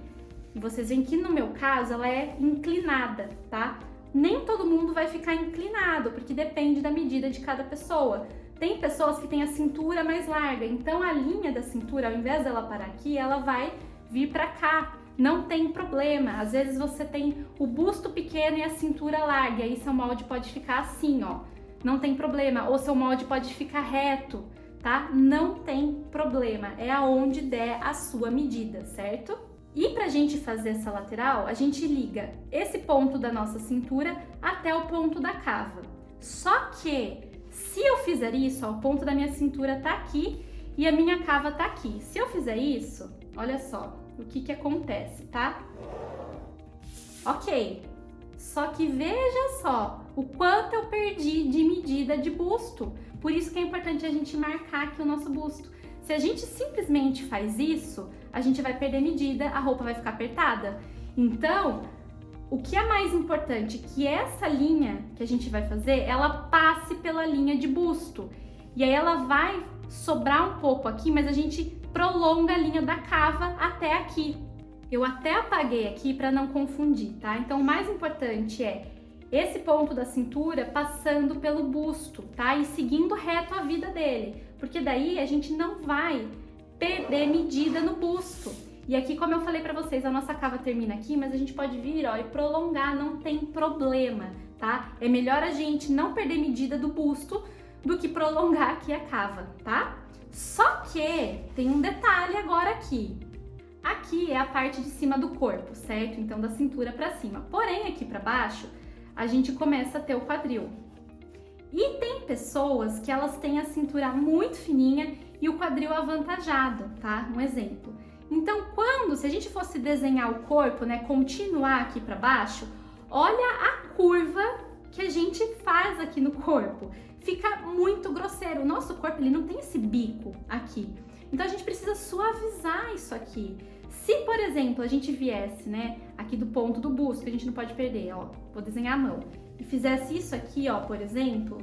vocês veem que no meu caso ela é inclinada, tá? Nem todo mundo vai ficar inclinado, porque depende da medida de cada pessoa. Tem pessoas que têm a cintura mais larga, então a linha da cintura, ao invés dela parar aqui, ela vai vir para cá. Não tem problema, às vezes você tem o busto pequeno e a cintura larga, e aí seu molde pode ficar assim, ó. Não tem problema, ou seu molde pode ficar reto, tá? Não tem problema, é aonde der a sua medida, certo? E pra gente fazer essa lateral, a gente liga esse ponto da nossa cintura até o ponto da cava. Só que, se eu fizer isso, ó, o ponto da minha cintura tá aqui e a minha cava tá aqui. Se eu fizer isso, olha só o que acontece, tá? Ok, só que veja só o quanto eu perdi de medida de busto. Por isso que é importante a gente marcar aqui o nosso busto. Se a gente simplesmente faz isso, a gente vai perder medida, a roupa vai ficar apertada. Então, o que é mais importante é que essa linha que a gente vai fazer, ela passe pela linha de busto. E aí ela vai sobrar um pouco aqui, mas a gente prolonga a linha da cava até aqui. Eu até apaguei aqui para não confundir, tá? Então, o mais importante é esse ponto da cintura passando pelo busto, tá? E seguindo reto a vida dele, porque daí a gente não vai perder medida no busto. E aqui, como eu falei pra vocês, a nossa cava termina aqui, mas a gente pode vir, ó, e prolongar, não tem problema, tá? É melhor a gente não perder medida do busto do que prolongar aqui a cava, tá? Só que tem um detalhe agora aqui. Aqui é a parte de cima do corpo, certo? Então, da cintura pra cima. Porém, aqui pra baixo, a gente começa a ter o quadril. E tem pessoas que elas têm a cintura muito fininha e o quadril avantajado, tá? Um exemplo. Então, se a gente fosse desenhar o corpo, né, continuar aqui para baixo, olha a curva que a gente faz aqui no corpo. Fica muito grosseiro. O nosso corpo, ele não tem esse bico aqui. Então, a gente precisa suavizar isso aqui. Se, por exemplo, a gente viesse, né, aqui do ponto do busto, que a gente não pode perder, ó, vou desenhar a mão, e fizesse isso aqui, ó, por exemplo,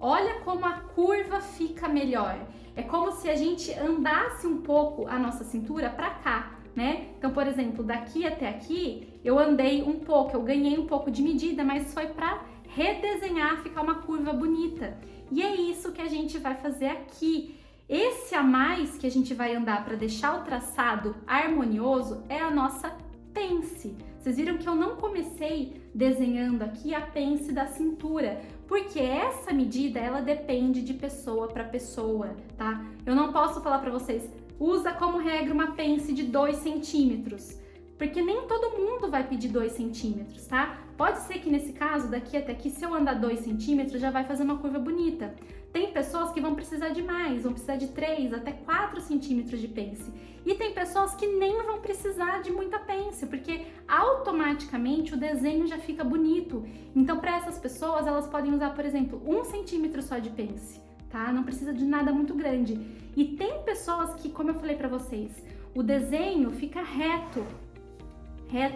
olha como a curva fica melhor. É como se a gente andasse um pouco a nossa cintura para cá, né? Então, por exemplo, daqui até aqui, eu andei um pouco, eu ganhei um pouco de medida, mas foi para redesenhar, ficar uma curva bonita. E é isso que a gente vai fazer aqui. Esse a mais que a gente vai andar para deixar o traçado harmonioso é a nossa pence. Vocês viram que eu não comecei desenhando aqui a pence da cintura, porque essa medida, ela depende de pessoa para pessoa, tá? Eu não posso falar para vocês, usa como regra uma pence de 2 centímetros, porque nem todo mundo vai pedir 2 centímetros, tá? Pode ser que nesse caso, daqui até aqui, se eu andar 2 centímetros, já vai fazer uma curva bonita. Tem pessoas que vão precisar de mais, vão precisar de 3 até 4 centímetros de pence. E tem pessoas que nem vão precisar de muita pence, porque automaticamente o desenho já fica bonito. Então, para essas pessoas, elas podem usar, por exemplo, 1 centímetro só de pence, tá? Não precisa de nada muito grande. E tem pessoas que, como eu falei para vocês, o desenho fica reto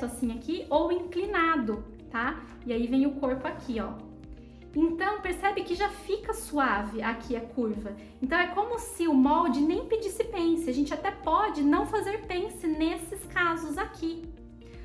assim aqui, ou inclinado, tá? E aí vem o corpo aqui, ó. Então, percebe que já fica suave aqui a curva. Então, é como se o molde nem pedisse pence. A gente até pode não fazer pence nesses casos aqui.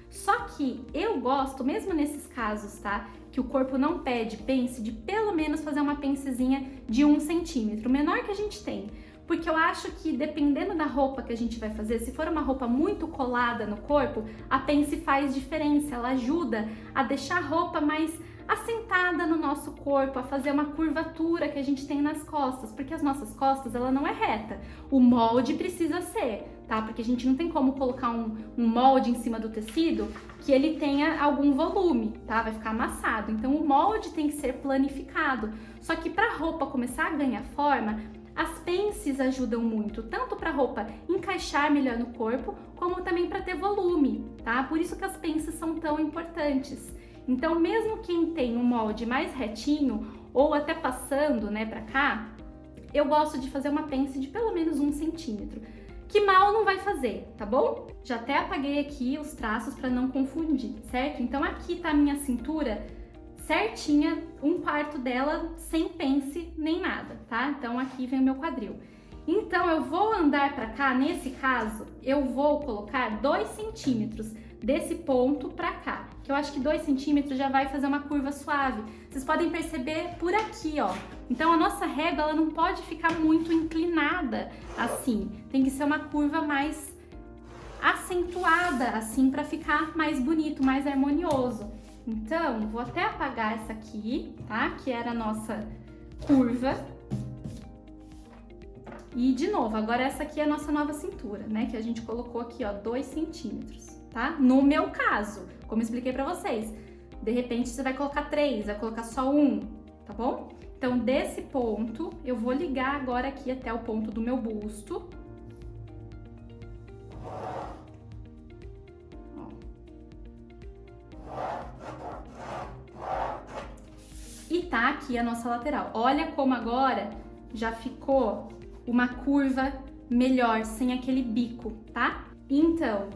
Só que eu gosto, mesmo nesses casos, tá? Que o corpo não pede pence, de pelo menos fazer uma pencezinha de 1 centímetro, o menor que a gente tem. Porque eu acho que dependendo da roupa que a gente vai fazer, se for uma roupa muito colada no corpo, a pence faz diferença, ela ajuda a deixar a roupa mais assentada no nosso corpo, a fazer uma curvatura que a gente tem nas costas, porque as nossas costas, ela não é reta. O molde precisa ser, tá? Porque a gente não tem como colocar um molde em cima do tecido que ele tenha algum volume, tá? Vai ficar amassado. Então, o molde tem que ser planificado. Só que para a roupa começar a ganhar forma, as pences ajudam muito, tanto para a roupa encaixar melhor no corpo, como também para ter volume, tá? Por isso que as pences são tão importantes. Então, mesmo quem tem um molde mais retinho, ou até passando, né, pra cá, eu gosto de fazer uma pence de pelo menos 1 centímetro, que mal não vai fazer, tá bom? Já até apaguei aqui os traços para não confundir, certo? Então, aqui tá a minha cintura certinha, 1/4 dela sem pence nem nada, tá? Então, aqui vem o meu quadril. Então, eu vou andar pra cá, nesse caso, eu vou colocar 2 centímetros desse ponto pra cá, que eu acho que 2 centímetros já vai fazer uma curva suave. Vocês podem perceber por aqui, ó. Então, a nossa régua, ela não pode ficar muito inclinada assim. Tem que ser uma curva mais acentuada, assim, pra ficar mais bonito, mais harmonioso. Então, vou até apagar essa aqui, tá? Que era a nossa curva. E de novo, agora essa aqui é a nossa nova cintura, né? Que a gente colocou aqui, ó, 2 centímetros, tá? No meu caso, como eu expliquei pra vocês, de repente você vai colocar 3, vai colocar só 1, tá bom? Então, desse ponto, eu vou ligar agora aqui até o ponto do meu busto. E tá aqui a nossa lateral. Olha como agora já ficou uma curva melhor, sem aquele bico, tá? Então,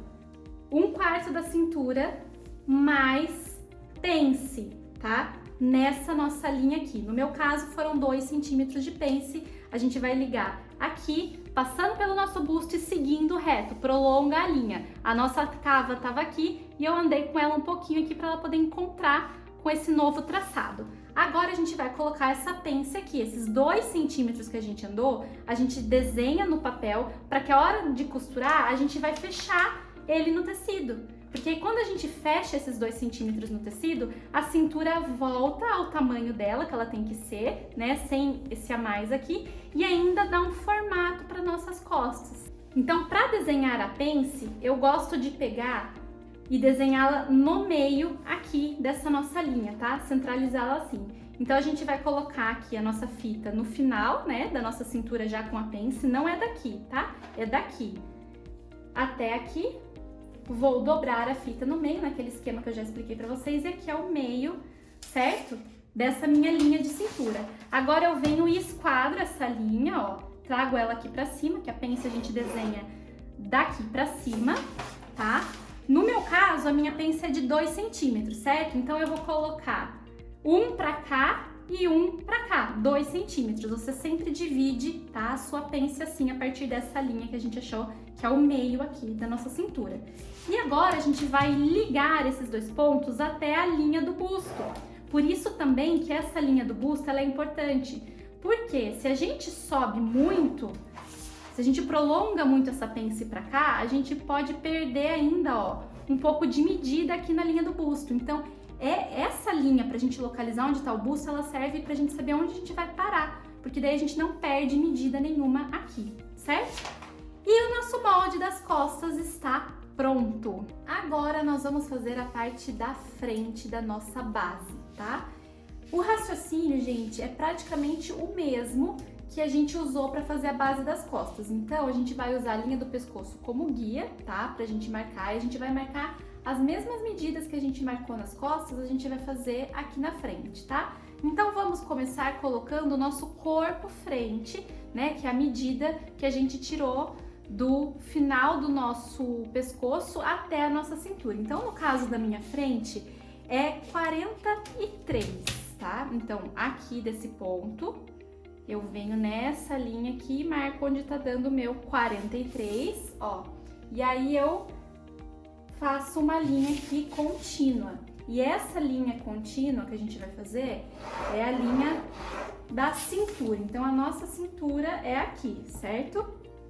1/4 da cintura mais pence, tá? Nessa nossa linha aqui. No meu caso, foram 2 centímetros de pence. A gente vai ligar aqui, passando pelo nosso busto e seguindo reto, prolonga a linha. A nossa cava tava aqui e eu andei com ela um pouquinho aqui para ela poder encontrar com esse novo traçado. Agora a gente vai colocar essa pence aqui, esses 2 centímetros que a gente andou, a gente desenha no papel para que a hora de costurar a gente vai fechar ele no tecido. Porque quando a gente fecha esses 2 centímetros no tecido, a cintura volta ao tamanho dela, que ela tem que ser, né, sem esse a mais aqui, e ainda dá um formato para nossas costas. Então, para desenhar a pence, eu gosto de pegar e desenhá-la no meio aqui dessa nossa linha, tá? Centralizá-la assim. Então, a gente vai colocar aqui a nossa fita no final, né, da nossa cintura já com a pence, não é daqui, tá? É daqui até aqui. Vou dobrar a fita no meio, naquele esquema que eu já expliquei pra vocês, e aqui é o meio, certo? Dessa minha linha de cintura. Agora eu venho e esquadro essa linha, ó, trago ela aqui pra cima, que a pence a gente desenha daqui pra cima, tá? No meu caso, a minha pence é de 2 centímetros, certo? Então eu vou colocar um pra cá e um pra cá, 2 centímetros. Você sempre divide, tá, a sua pence assim, a partir dessa linha que a gente achou que é o meio aqui da nossa cintura. E agora a gente vai ligar esses 2 pontos até a linha do busto. Por isso também que essa linha do busto ela é importante, porque se a gente sobe muito, se a gente prolonga muito essa pence pra cá, a gente pode perder ainda, ó, um pouco de medida aqui na linha do busto. Então, essa linha pra gente localizar onde tá o busto, ela serve pra gente saber onde a gente vai parar, porque daí a gente não perde medida nenhuma aqui, certo? E o nosso molde das costas está pronto. Agora nós vamos fazer a parte da frente da nossa base, tá? O raciocínio, gente, é praticamente o mesmo que a gente usou para fazer a base das costas. Então, a gente vai usar a linha do pescoço como guia, tá? Pra gente marcar, e a gente vai marcar as mesmas medidas que a gente marcou nas costas, a gente vai fazer aqui na frente, tá? Então, vamos começar colocando o nosso corpo frente, né? Que é a medida que a gente tirou do final do nosso pescoço até a nossa cintura. Então, no caso da minha frente, é 43, tá? Então, aqui desse ponto, eu venho nessa linha aqui e marco onde tá dando o meu 43, ó. E aí, eu faço uma linha aqui contínua. E essa linha contínua que a gente vai fazer é a linha da cintura. Então, a nossa cintura é aqui, certo?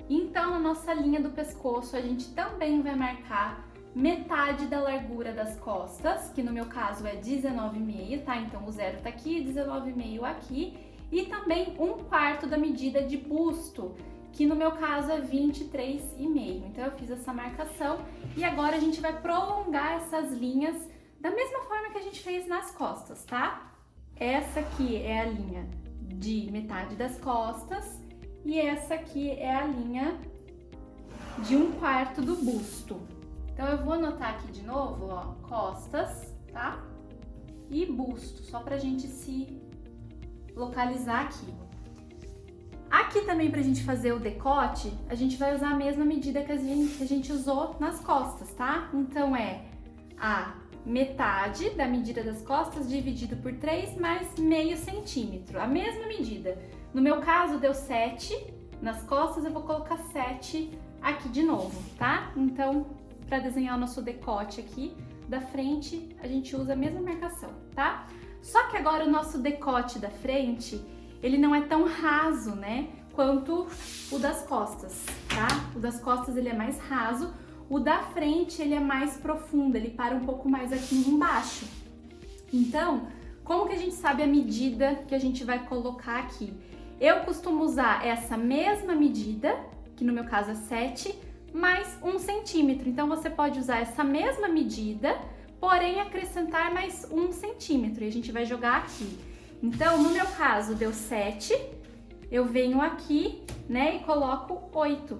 Então, na nossa linha do pescoço, a gente também vai marcar metade da largura das costas, que no meu caso é 19,5, tá? Então, o 0 tá aqui, 19,5 aqui. E também 1/4 da medida de busto, que no meu caso é 23,5. Então, eu fiz essa marcação e agora a gente vai prolongar essas linhas da mesma forma que a gente fez nas costas, tá? Essa aqui é a linha de metade das costas. E essa aqui é a linha de 1/4 do busto. Então, eu vou anotar aqui de novo, ó, costas, tá? E busto, só pra gente se localizar aqui. Aqui também, pra gente fazer o decote, a gente vai usar a mesma medida que a gente usou nas costas, tá? Então, é a metade da medida das costas dividido por 3 mais meio centímetro, a mesma medida. No meu caso, deu 7 nas costas, eu vou colocar 7 aqui de novo, tá? Então, para desenhar o nosso decote aqui da frente, a gente usa a mesma marcação, tá? Só que agora o nosso decote da frente, ele não é tão raso, né? Quanto o das costas, tá? O das costas, ele é mais raso. O da frente, ele é mais profundo, ele para um pouco mais aqui embaixo. Então, como que a gente sabe a medida que a gente vai colocar aqui? Eu costumo usar essa mesma medida, que no meu caso é 7, mais 1 centímetro. Então, você pode usar essa mesma medida, porém acrescentar mais 1 centímetro. E a gente vai jogar aqui. Então, no meu caso, deu 7, eu venho aqui, né, e coloco 8,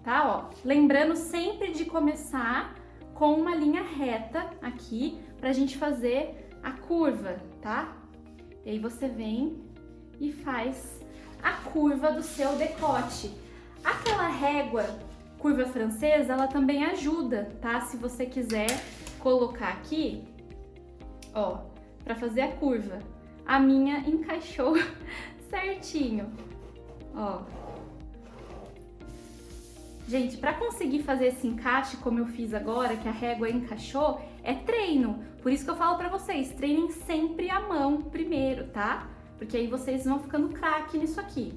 tá? Ó, lembrando sempre de começar com uma linha reta aqui, pra gente fazer a curva, tá? E aí você vem e faz a curva do seu decote. Aquela régua curva francesa, ela também ajuda, tá? Se você quiser colocar aqui, ó, pra fazer a curva. A minha encaixou certinho, ó. Gente, pra conseguir fazer esse encaixe como eu fiz agora, que a régua encaixou, é treino. Por isso que eu falo pra vocês, treinem sempre a mão primeiro, tá? Porque aí vocês vão ficando craque nisso aqui.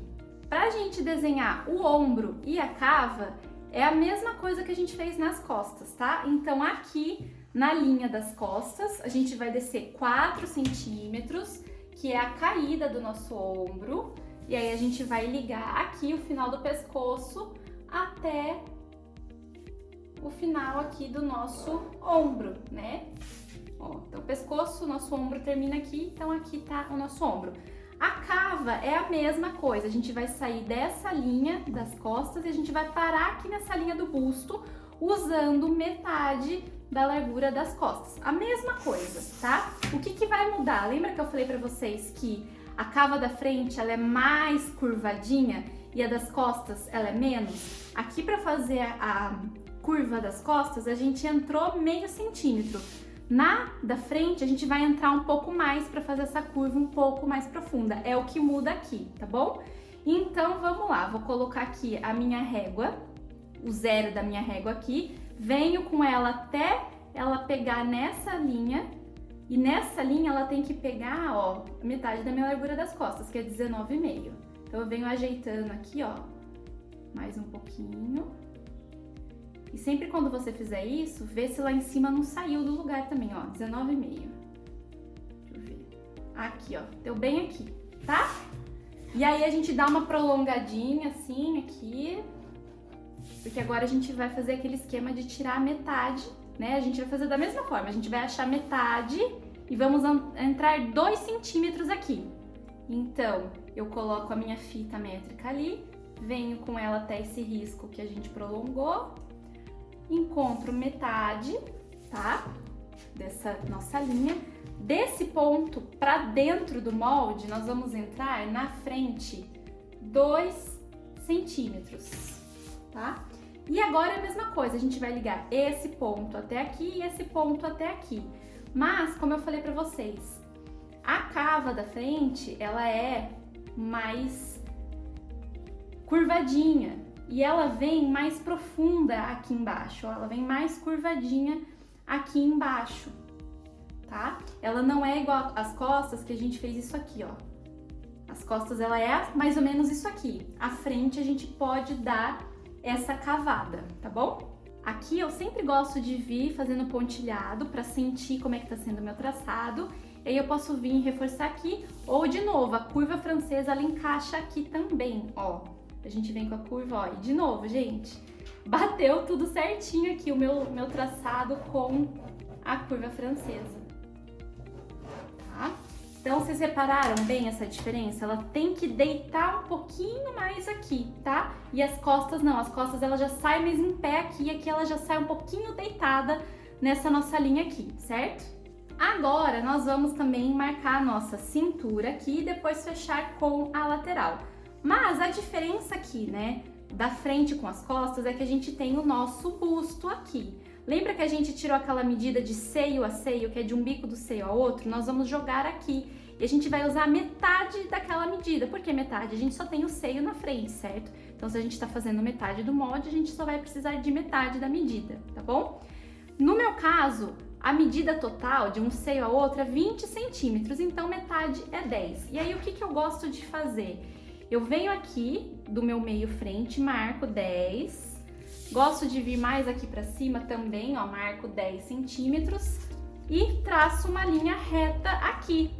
Pra gente desenhar o ombro e a cava, é a mesma coisa que a gente fez nas costas, tá? Então aqui, na linha das costas, a gente vai descer 4 centímetros, que é a caída do nosso ombro. E aí a gente vai ligar aqui o final do pescoço até o final aqui do nosso ombro, né? Ó, então o pescoço, nosso ombro termina aqui, então aqui tá o nosso ombro. A cava é a mesma coisa, a gente vai sair dessa linha das costas e a gente vai parar aqui nessa linha do busto, usando metade da largura das costas. A mesma coisa, tá? O que que vai mudar? Lembra que eu falei pra vocês que a cava da frente, ela é mais curvadinha e a das costas, ela é menos? Aqui pra fazer a curva das costas, a gente entrou meio centímetro. Na da frente, a gente vai entrar um pouco mais para fazer essa curva um pouco mais profunda. É o que muda aqui, tá bom? Então, vamos lá. Vou colocar aqui a minha régua, o zero da minha régua aqui. Venho com ela até ela pegar nessa linha. E nessa linha, ela tem que pegar, ó, metade da minha largura das costas, que é 19,5. Então, eu venho ajeitando aqui, ó, mais um pouquinho. E sempre quando você fizer isso, vê se lá em cima não saiu do lugar também, ó, 19,5. Deixa eu ver. Aqui, ó, deu bem aqui, tá? E aí a gente dá uma prolongadinha assim aqui, porque agora a gente vai fazer aquele esquema de tirar a metade, né? A gente vai fazer da mesma forma, a gente vai achar metade e vamos entrar 2 centímetros aqui. Então, eu coloco a minha fita métrica ali, venho com ela até esse risco que a gente prolongou, encontro metade, tá? Dessa nossa linha. Desse ponto para dentro do molde, nós vamos entrar na frente 2 centímetros, tá? E agora é a mesma coisa, a gente vai ligar esse ponto até aqui e esse ponto até aqui. Mas, como eu falei pra vocês, a cava da frente, ela é mais curvadinha. E ela vem mais profunda aqui embaixo, ó, ela vem mais curvadinha aqui embaixo, tá? Ela não é igual às costas, que a gente fez isso aqui, ó. As costas, ela é mais ou menos isso aqui. A frente, a gente pode dar essa cavada, tá bom? Aqui eu sempre gosto de vir fazendo pontilhado pra sentir como é que tá sendo o meu traçado. E aí eu posso vir reforçar aqui, ou de novo, a curva francesa, ela encaixa aqui também, ó. A gente vem com a curva, ó, e de novo, gente, bateu tudo certinho aqui o meu traçado com a curva francesa, tá? Então, vocês repararam bem essa diferença? Ela tem que deitar um pouquinho mais aqui, tá? E as costas não, as costas ela já sai mais em pé aqui, e aqui ela já sai um pouquinho deitada nessa nossa linha aqui, certo? Agora, nós vamos também marcar a nossa cintura aqui e depois fechar com a lateral. Mas a diferença aqui, né, da frente com as costas é que a gente tem o nosso busto aqui. Lembra que a gente tirou aquela medida de seio a seio, que é de um bico do seio ao outro? Nós vamos jogar aqui e a gente vai usar metade daquela medida. Por que metade? A gente só tem o seio na frente, certo? Então, se a gente tá fazendo metade do molde, a gente só vai precisar de metade da medida, tá bom? No meu caso, a medida total de um seio ao outro é 20 centímetros, então metade é 10. E aí, o que que eu gosto de fazer? Eu venho aqui do meu meio frente, marco 10. Gosto de vir mais aqui pra cima também, ó, marco 10 centímetros e traço uma linha reta aqui.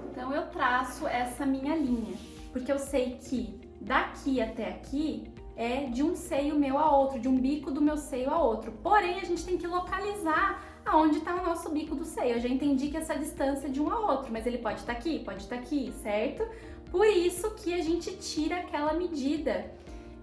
Então, eu traço essa minha linha. porque eu sei que daqui até aqui é de um seio meu a outro, de um bico do meu seio a outro. Porém, a gente tem que localizar aonde está o nosso bico do seio. Eu já entendi que essa distância é de um a outro, mas ele pode estar aqui, pode estar aqui, certo? Por isso que a gente tira aquela medida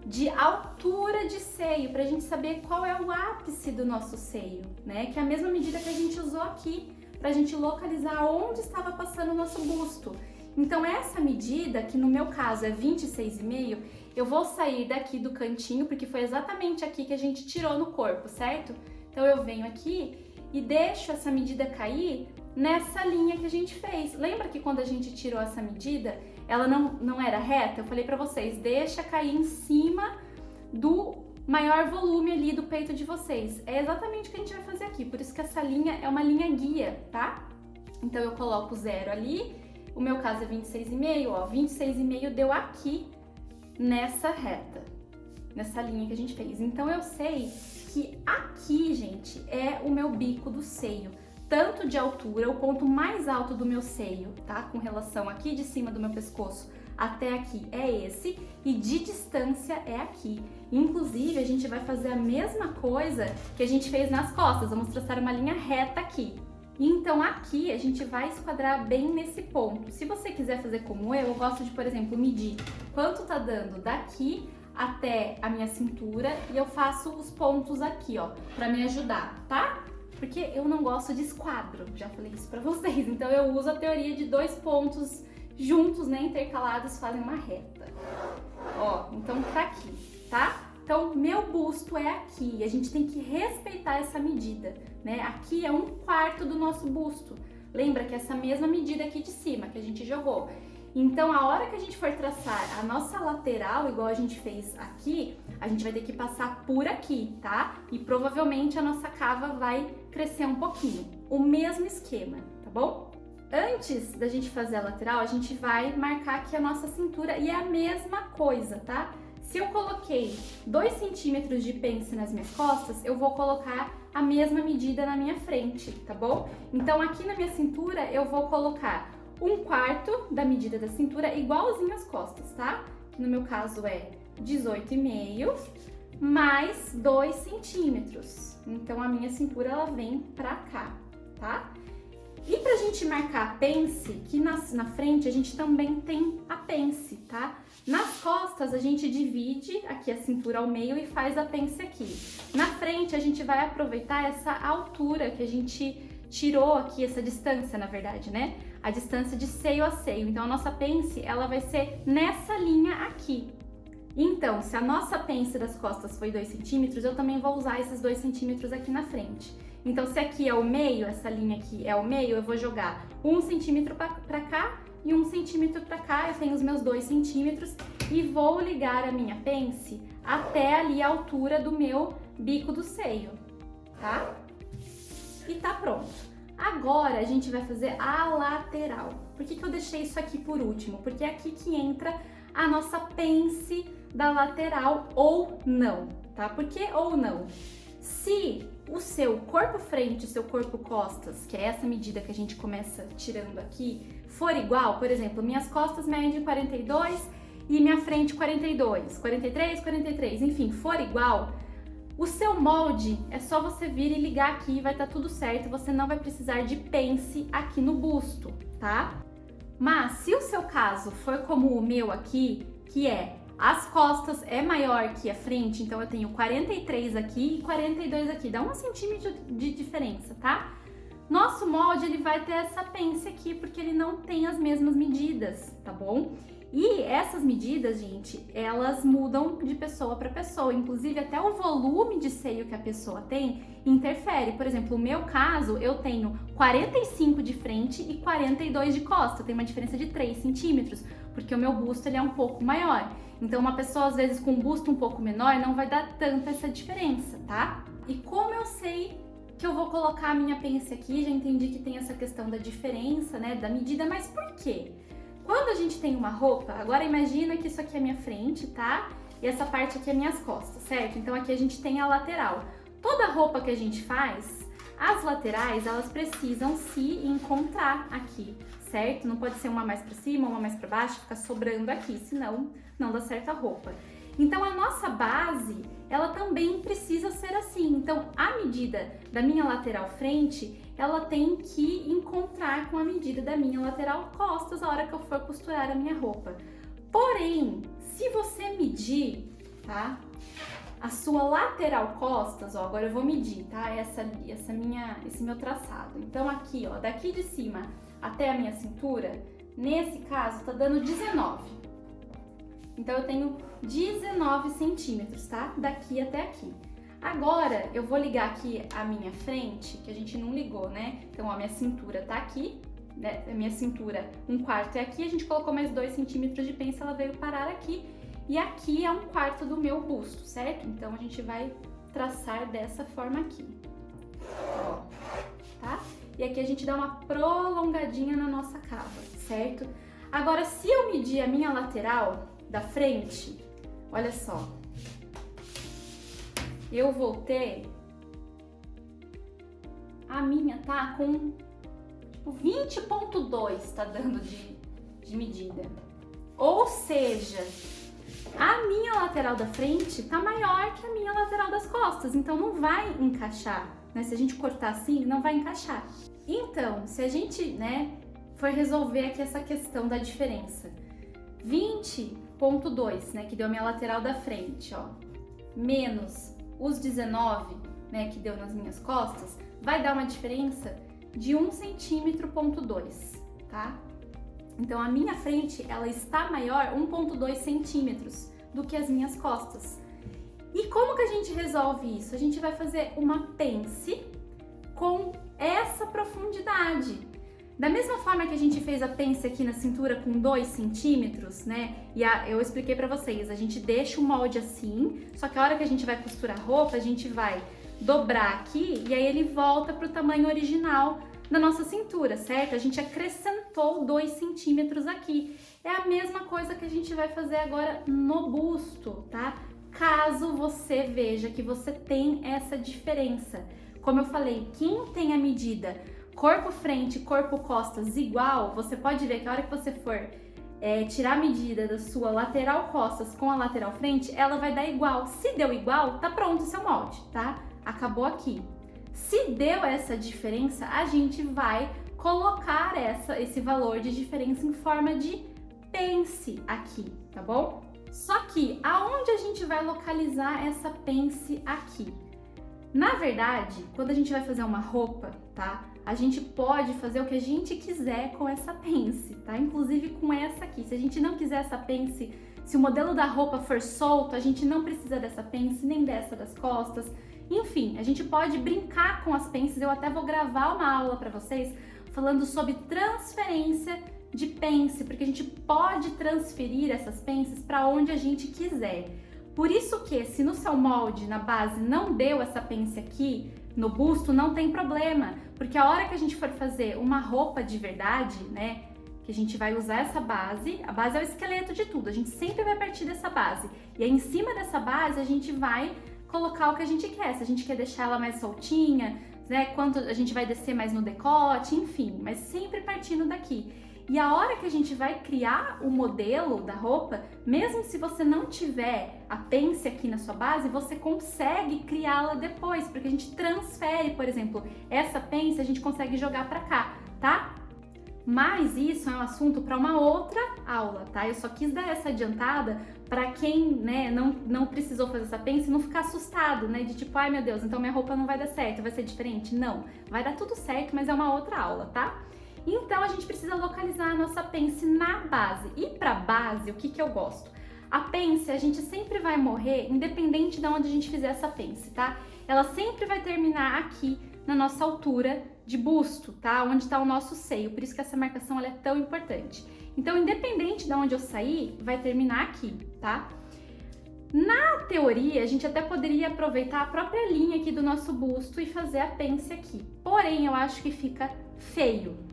de altura de seio, para a gente saber qual é o ápice do nosso seio, né? Que é a mesma medida que a gente usou aqui, para a gente localizar onde estava passando o nosso busto. Então essa medida, que no meu caso é 26,5, eu vou sair daqui do cantinho, porque foi exatamente aqui que a gente tirou no corpo, certo? Então eu venho aqui e deixo essa medida cair nessa linha que a gente fez. Lembra que quando a gente tirou essa medida, ela não era reta? Eu falei pra vocês, deixa cair em cima do maior volume ali do peito de vocês. É exatamente o que a gente vai fazer aqui, por isso que essa linha é uma linha guia, tá? Então eu coloco 0 ali, o meu caso é 26,5, ó, 26,5 deu aqui nessa reta, nessa linha que a gente fez. Então eu sei que aqui, gente, é o meu bico do seio, tanto de altura, o ponto mais alto do meu seio, tá? Com relação aqui de cima do meu pescoço até aqui é esse, e de distância é aqui. Inclusive, a gente vai fazer a mesma coisa que a gente fez nas costas, vamos traçar uma linha reta aqui. Então aqui a gente vai esquadrar bem nesse ponto. Se você quiser fazer como eu gosto de, por exemplo, medir quanto tá dando daqui até a minha cintura e eu faço os pontos aqui, ó, pra me ajudar, tá? Porque eu não gosto de esquadro, já falei isso pra vocês, então eu uso a teoria de 2 pontos juntos, né, intercalados, fazem uma reta. Ó, então tá aqui, tá? Então, meu busto é aqui, a gente tem que respeitar essa medida, né? Aqui é 1/4 do nosso busto. Lembra que essa mesma medida aqui de cima que a gente jogou. Então, a hora que a gente for traçar a nossa lateral, igual a gente fez aqui, a gente vai ter que passar por aqui, tá? E provavelmente a nossa cava vai crescer um pouquinho. O mesmo esquema, tá bom? Antes da gente fazer a lateral, a gente vai marcar aqui a nossa cintura e é a mesma coisa, tá? Se eu coloquei 2 centímetros de pence nas minhas costas, eu vou colocar a mesma medida na minha frente, tá bom? Então aqui na minha cintura eu vou colocar 1/4 da medida da cintura igualzinho às costas, tá? Que no meu caso é 18,5 mais 2 centímetros. Então a minha cintura ela vem pra cá, tá? E pra gente marcar a pence, que na frente a gente também tem a pence, tá? Nas costas a gente divide aqui a cintura ao meio e faz a pence aqui. Na frente a gente vai aproveitar essa altura que a gente tirou aqui, essa distância na verdade, né? A distância de seio a seio. Então a nossa pence ela vai ser nessa linha aqui. Então, se a nossa pence das costas foi 2 centímetros, eu também vou usar esses 2 centímetros aqui na frente. Então, se aqui é o meio, essa linha aqui é o meio, eu vou jogar 1 centímetro pra cá e 1 centímetro pra cá, eu tenho os meus 2 centímetros e vou ligar a minha pence até ali a altura do meu bico do seio, tá? E tá pronto. Agora a gente vai fazer a lateral. Por que eu deixei isso aqui por último? Porque é aqui que entra a nossa pence da lateral ou não, tá? Por que ou não? Se o seu corpo frente e seu corpo costas, que é essa medida que a gente começa tirando aqui, for igual, por exemplo, minhas costas medem 42 e minha frente 42, 43, 43, enfim, for igual, o seu molde é só você vir e ligar aqui e vai estar tudo certo, você não vai precisar de pence aqui no busto, tá? Mas se o seu caso for como o meu aqui, que é as costas é maior que a frente, então eu tenho 43 aqui e 42 aqui, dá 1 centímetro de diferença, tá? Nosso molde ele vai ter essa pence aqui, porque ele não tem as mesmas medidas, tá bom? E essas medidas, gente, elas mudam de pessoa para pessoa, inclusive até o volume de seio que a pessoa tem interfere. Por exemplo, no meu caso, eu tenho 45 de frente e 42 de costa, tem uma diferença de 3 centímetros, porque o meu busto ele é um pouco maior. Então, uma pessoa, às vezes, com um busto um pouco menor, não vai dar tanta essa diferença, tá? E como eu sei que eu vou colocar a minha pence aqui, já entendi que tem essa questão da diferença, né, da medida, mas por quê? Quando a gente tem uma roupa, agora imagina que isso aqui é minha frente, tá? E essa parte aqui é minhas costas, certo? Então, aqui a gente tem a lateral. Toda roupa que a gente faz, As laterais, elas precisam se encontrar aqui, certo? Não pode ser uma mais para cima, uma mais para baixo, ficar sobrando aqui, senão não dá certo a roupa. Então a nossa base, ela também precisa ser assim. Então a medida da minha lateral frente, ela tem que encontrar com a medida da minha lateral costas a hora que eu for costurar a minha roupa. Porém, se você medir, tá? A sua lateral costas, ó, agora eu vou medir, tá? Esse meu traçado. Então aqui, ó, daqui de cima até a minha cintura, nesse caso tá dando 19. Então eu tenho 19 centímetros, tá? Daqui até aqui. Agora eu vou ligar aqui a minha frente, que a gente não ligou, né? Então ó, minha cintura tá aqui, né? A minha cintura 1/4 é aqui, a gente colocou mais 2 centímetros de pence, ela veio parar aqui. E aqui é 1/4 do meu busto, certo? Então a gente vai traçar dessa forma aqui, ó, tá? E aqui a gente dá uma prolongadinha na nossa cava, certo? Agora, se eu medir a minha lateral da frente, olha só, eu vou ter, a minha tá com tipo 20,2 tá dando de medida. Ou seja, a minha lateral da frente tá maior que a minha lateral das costas, então não vai encaixar, né? Se a gente cortar assim, não vai encaixar. Então, se a gente, né, for resolver aqui essa questão da diferença, 20,2, né, que deu a minha lateral da frente, ó, menos os 19, né, que deu nas minhas costas, vai dar uma diferença de 1,2 centímetro, tá? Então a minha frente, ela está maior 1,2 centímetros do que as minhas costas. E como que a gente resolve isso? A gente vai fazer uma pence com essa profundidade. Da mesma forma que a gente fez a pence aqui na cintura com 2 centímetros, né? E eu expliquei pra vocês, a gente deixa o molde assim, só que a hora que a gente vai costurar a roupa, a gente vai dobrar aqui e aí ele volta pro tamanho original da nossa cintura, certo? A gente acrescentou 2 centímetros aqui. É a mesma coisa que a gente vai fazer agora no busto, tá? Caso você veja que você tem essa diferença. Como eu falei, quem tem a medida corpo frente, corpo costas igual, você pode ver que a hora que você for tirar a medida da sua lateral costas com a lateral frente, ela vai dar igual. Se deu igual, tá pronto o seu molde, tá? Acabou aqui. Se deu essa diferença, a gente vai colocar esse valor de diferença em forma de pence aqui, tá bom? Só que aonde a gente vai localizar essa pence aqui? Na verdade, quando a gente vai fazer uma roupa, tá? A gente pode fazer o que a gente quiser com essa pence, tá? Inclusive com essa aqui. Se a gente não quiser essa pence, se o modelo da roupa for solto, a gente não precisa dessa pence, nem dessa das costas. Enfim, a gente pode brincar com as pences. Eu até vou gravar uma aula para vocês falando sobre transferência de pence, porque a gente pode transferir essas pences para onde a gente quiser. Por isso que, se no seu molde, na base, não deu essa pence aqui, no busto, não tem problema, porque a hora que a gente for fazer uma roupa de verdade, né, que a gente vai usar essa base, a base é o esqueleto de tudo, a gente sempre vai partir dessa base, e aí em cima dessa base a gente vai colocar o que a gente quer, se a gente quer deixar ela mais soltinha, né, quanto a gente vai descer mais no decote, enfim, mas sempre partindo daqui. E a hora que a gente vai criar o modelo da roupa, mesmo se você não tiver a pence aqui na sua base, você consegue criá-la depois, porque a gente transfere, por exemplo, essa pence a gente consegue jogar pra cá, tá? Mas isso é um assunto para uma outra aula, tá? Eu só quis dar essa adiantada para quem, né, não precisou fazer essa pence não ficar assustado, né? De tipo, ai meu Deus, então minha roupa não vai dar certo, vai ser diferente. Não, vai dar tudo certo, mas é uma outra aula, tá? Então a gente precisa localizar a nossa pence na base. E para base, o que eu gosto? A pence a gente sempre vai morrer independente de onde a gente fizer essa pence, tá? Ela sempre vai terminar aqui na nossa altura de busto, tá? Onde está o nosso seio, por isso que essa marcação ela é tão importante. Então, independente de onde eu sair, vai terminar aqui, tá? Na teoria, a gente até poderia aproveitar a própria linha aqui do nosso busto e fazer a pence aqui. Porém, eu acho que fica feio.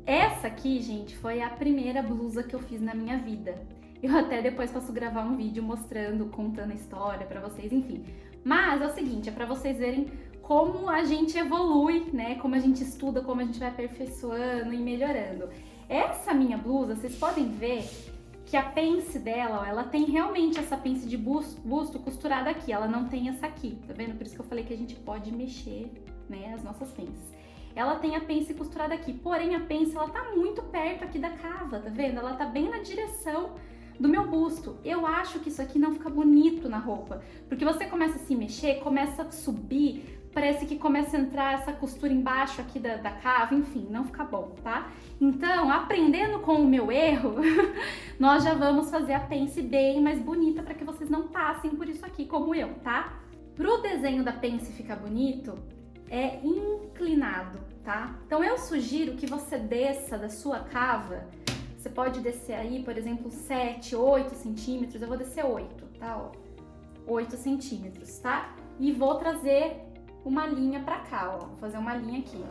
Essa aqui, gente, foi a primeira blusa que eu fiz na minha vida. Eu até depois posso gravar um vídeo mostrando, contando a história pra vocês, enfim. Mas é o seguinte, é pra vocês verem como a gente evolui, né? Como a gente estuda, como a gente vai aperfeiçoando e melhorando. Essa minha blusa, vocês podem ver que a pence dela, ó, ela tem realmente essa pence de busto costurada aqui, ela não tem essa aqui, tá vendo? Por isso que eu falei que a gente pode mexer, né, as nossas pences. Ela tem a pence costurada aqui, porém a pence, ela tá muito perto aqui da cava, tá vendo? Ela tá bem na direção do meu busto. Eu acho que isso aqui não fica bonito na roupa, porque você começa a se mexer, começa a subir, parece que começa a entrar essa costura embaixo aqui da cava, enfim, não fica bom, tá? Então, aprendendo com o meu erro, nós já vamos fazer a pence bem mais bonita para que vocês não passem por isso aqui como eu, tá? Pro desenho da pence ficar bonito, é inclinado, tá? Então eu sugiro que você desça da sua cava, você pode descer aí, por exemplo, 7, 8 centímetros, eu vou descer 8, tá? Ó, 8 centímetros, tá? E vou trazer uma linha pra cá, ó, vou fazer uma linha aqui,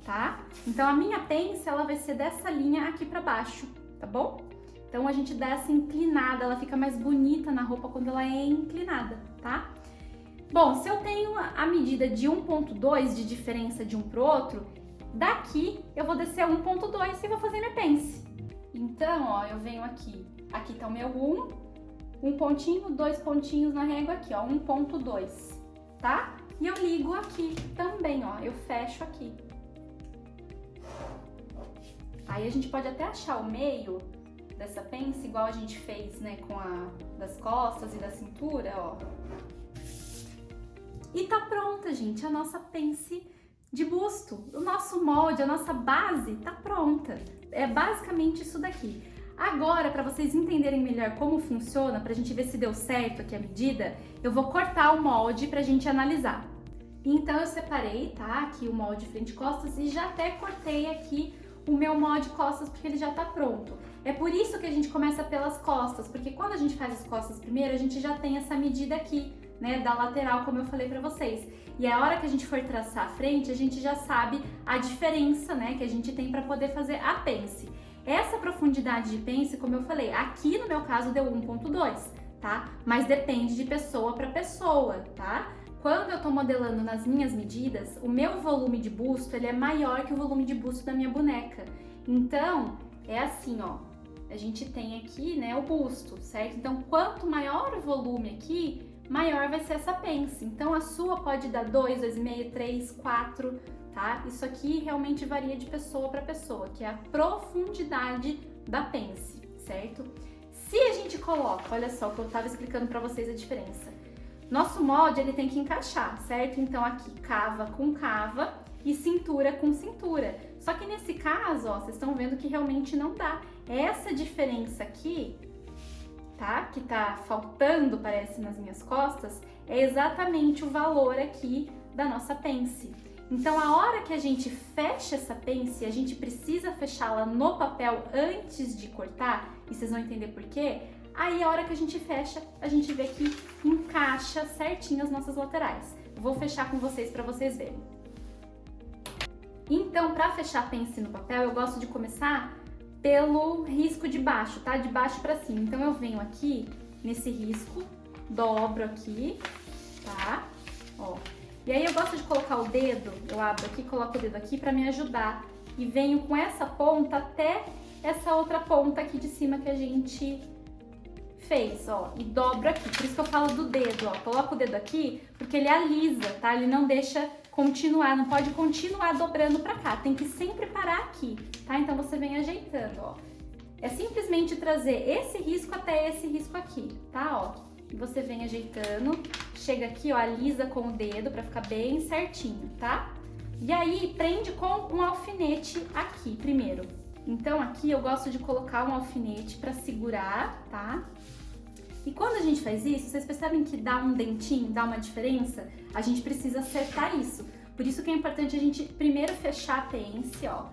tá? Então a minha pence, ela vai ser dessa linha aqui pra baixo, tá bom? Então a gente dá essa inclinada, ela fica mais bonita na roupa quando ela é inclinada, tá? Bom, se eu tenho a medida de 1,2 de diferença de um pro outro, daqui eu vou descer 1,2 e vou fazer minha pence. Então, ó, eu venho aqui, aqui tá o meu 1 pontinho, 2 pontinhos na régua aqui, ó, 1,2, tá? E eu ligo aqui também, ó, eu fecho aqui. Aí a gente pode até achar o meio dessa pence, igual a gente fez, né, com a das costas e da cintura, ó. E tá pronta, gente, a nossa pence de busto. O nosso molde, a nossa base tá pronta. É basicamente isso daqui. Agora, para vocês entenderem melhor como funciona, pra gente ver se deu certo aqui a medida, eu vou cortar o molde pra gente analisar. Então eu separei, tá, aqui o molde frente e costas e já até cortei aqui o meu molde costas porque ele já tá pronto. É por isso que a gente começa pelas costas, porque quando a gente faz as costas primeiro, a gente já tem essa medida aqui, né, da lateral, como eu falei pra vocês. E a hora que a gente for traçar a frente, a gente já sabe a diferença, né, que a gente tem pra poder fazer a pence. Essa profundidade de pence, como eu falei, aqui no meu caso deu 1,2, tá? Mas depende de pessoa pra pessoa, tá? Quando eu tô modelando nas minhas medidas, o meu volume de busto, ele é maior que o volume de busto da minha boneca. Então, é assim, ó, a gente tem aqui, né, o busto, certo? Então, quanto maior o volume aqui, maior vai ser essa pence. Então, a sua pode dar 2, 2,5, 3, 4, tá? Isso aqui realmente varia de pessoa para pessoa, que é a profundidade da pence, certo? Se a gente coloca, olha só o que eu tava explicando para vocês a diferença. Nosso molde, ele tem que encaixar, certo? Então, aqui, cava com cava e cintura com cintura. Só que nesse caso, ó, vocês estão vendo que realmente não dá. Essa diferença aqui, tá? Que tá faltando, parece, nas minhas costas, é exatamente o valor aqui da nossa pence. Então, a hora que a gente fecha essa pence, a gente precisa fechá-la no papel antes de cortar, e vocês vão entender por quê. Aí, a hora que a gente fecha, a gente vê que encaixa certinho as nossas laterais. Vou fechar com vocês para vocês verem. Então, para fechar a pence no papel, eu gosto de começar pelo risco de baixo, tá? De baixo para cima. Então, eu venho aqui nesse risco, dobro aqui, tá? Ó. E aí, eu gosto de colocar o dedo, eu abro aqui, coloco o dedo aqui para me ajudar. E venho com essa ponta até essa outra ponta aqui de cima que a gente fez, ó, e dobro aqui. Por isso que eu falo do dedo, ó. Coloca o dedo aqui porque ele alisa, tá? Ele não deixa continuar, não pode continuar dobrando pra cá. Tem que sempre parar aqui, tá? Então você vem ajeitando, ó. É simplesmente trazer esse risco até esse risco aqui, tá? Ó. E você vem ajeitando, chega aqui, ó, alisa com o dedo pra ficar bem certinho, tá? E aí prende com um alfinete aqui primeiro. Então aqui eu gosto de colocar um alfinete pra segurar, tá? E quando a gente faz isso, vocês percebem que dá um dentinho, dá uma diferença? A gente precisa acertar isso. Por isso que é importante a gente primeiro fechar a pence, ó.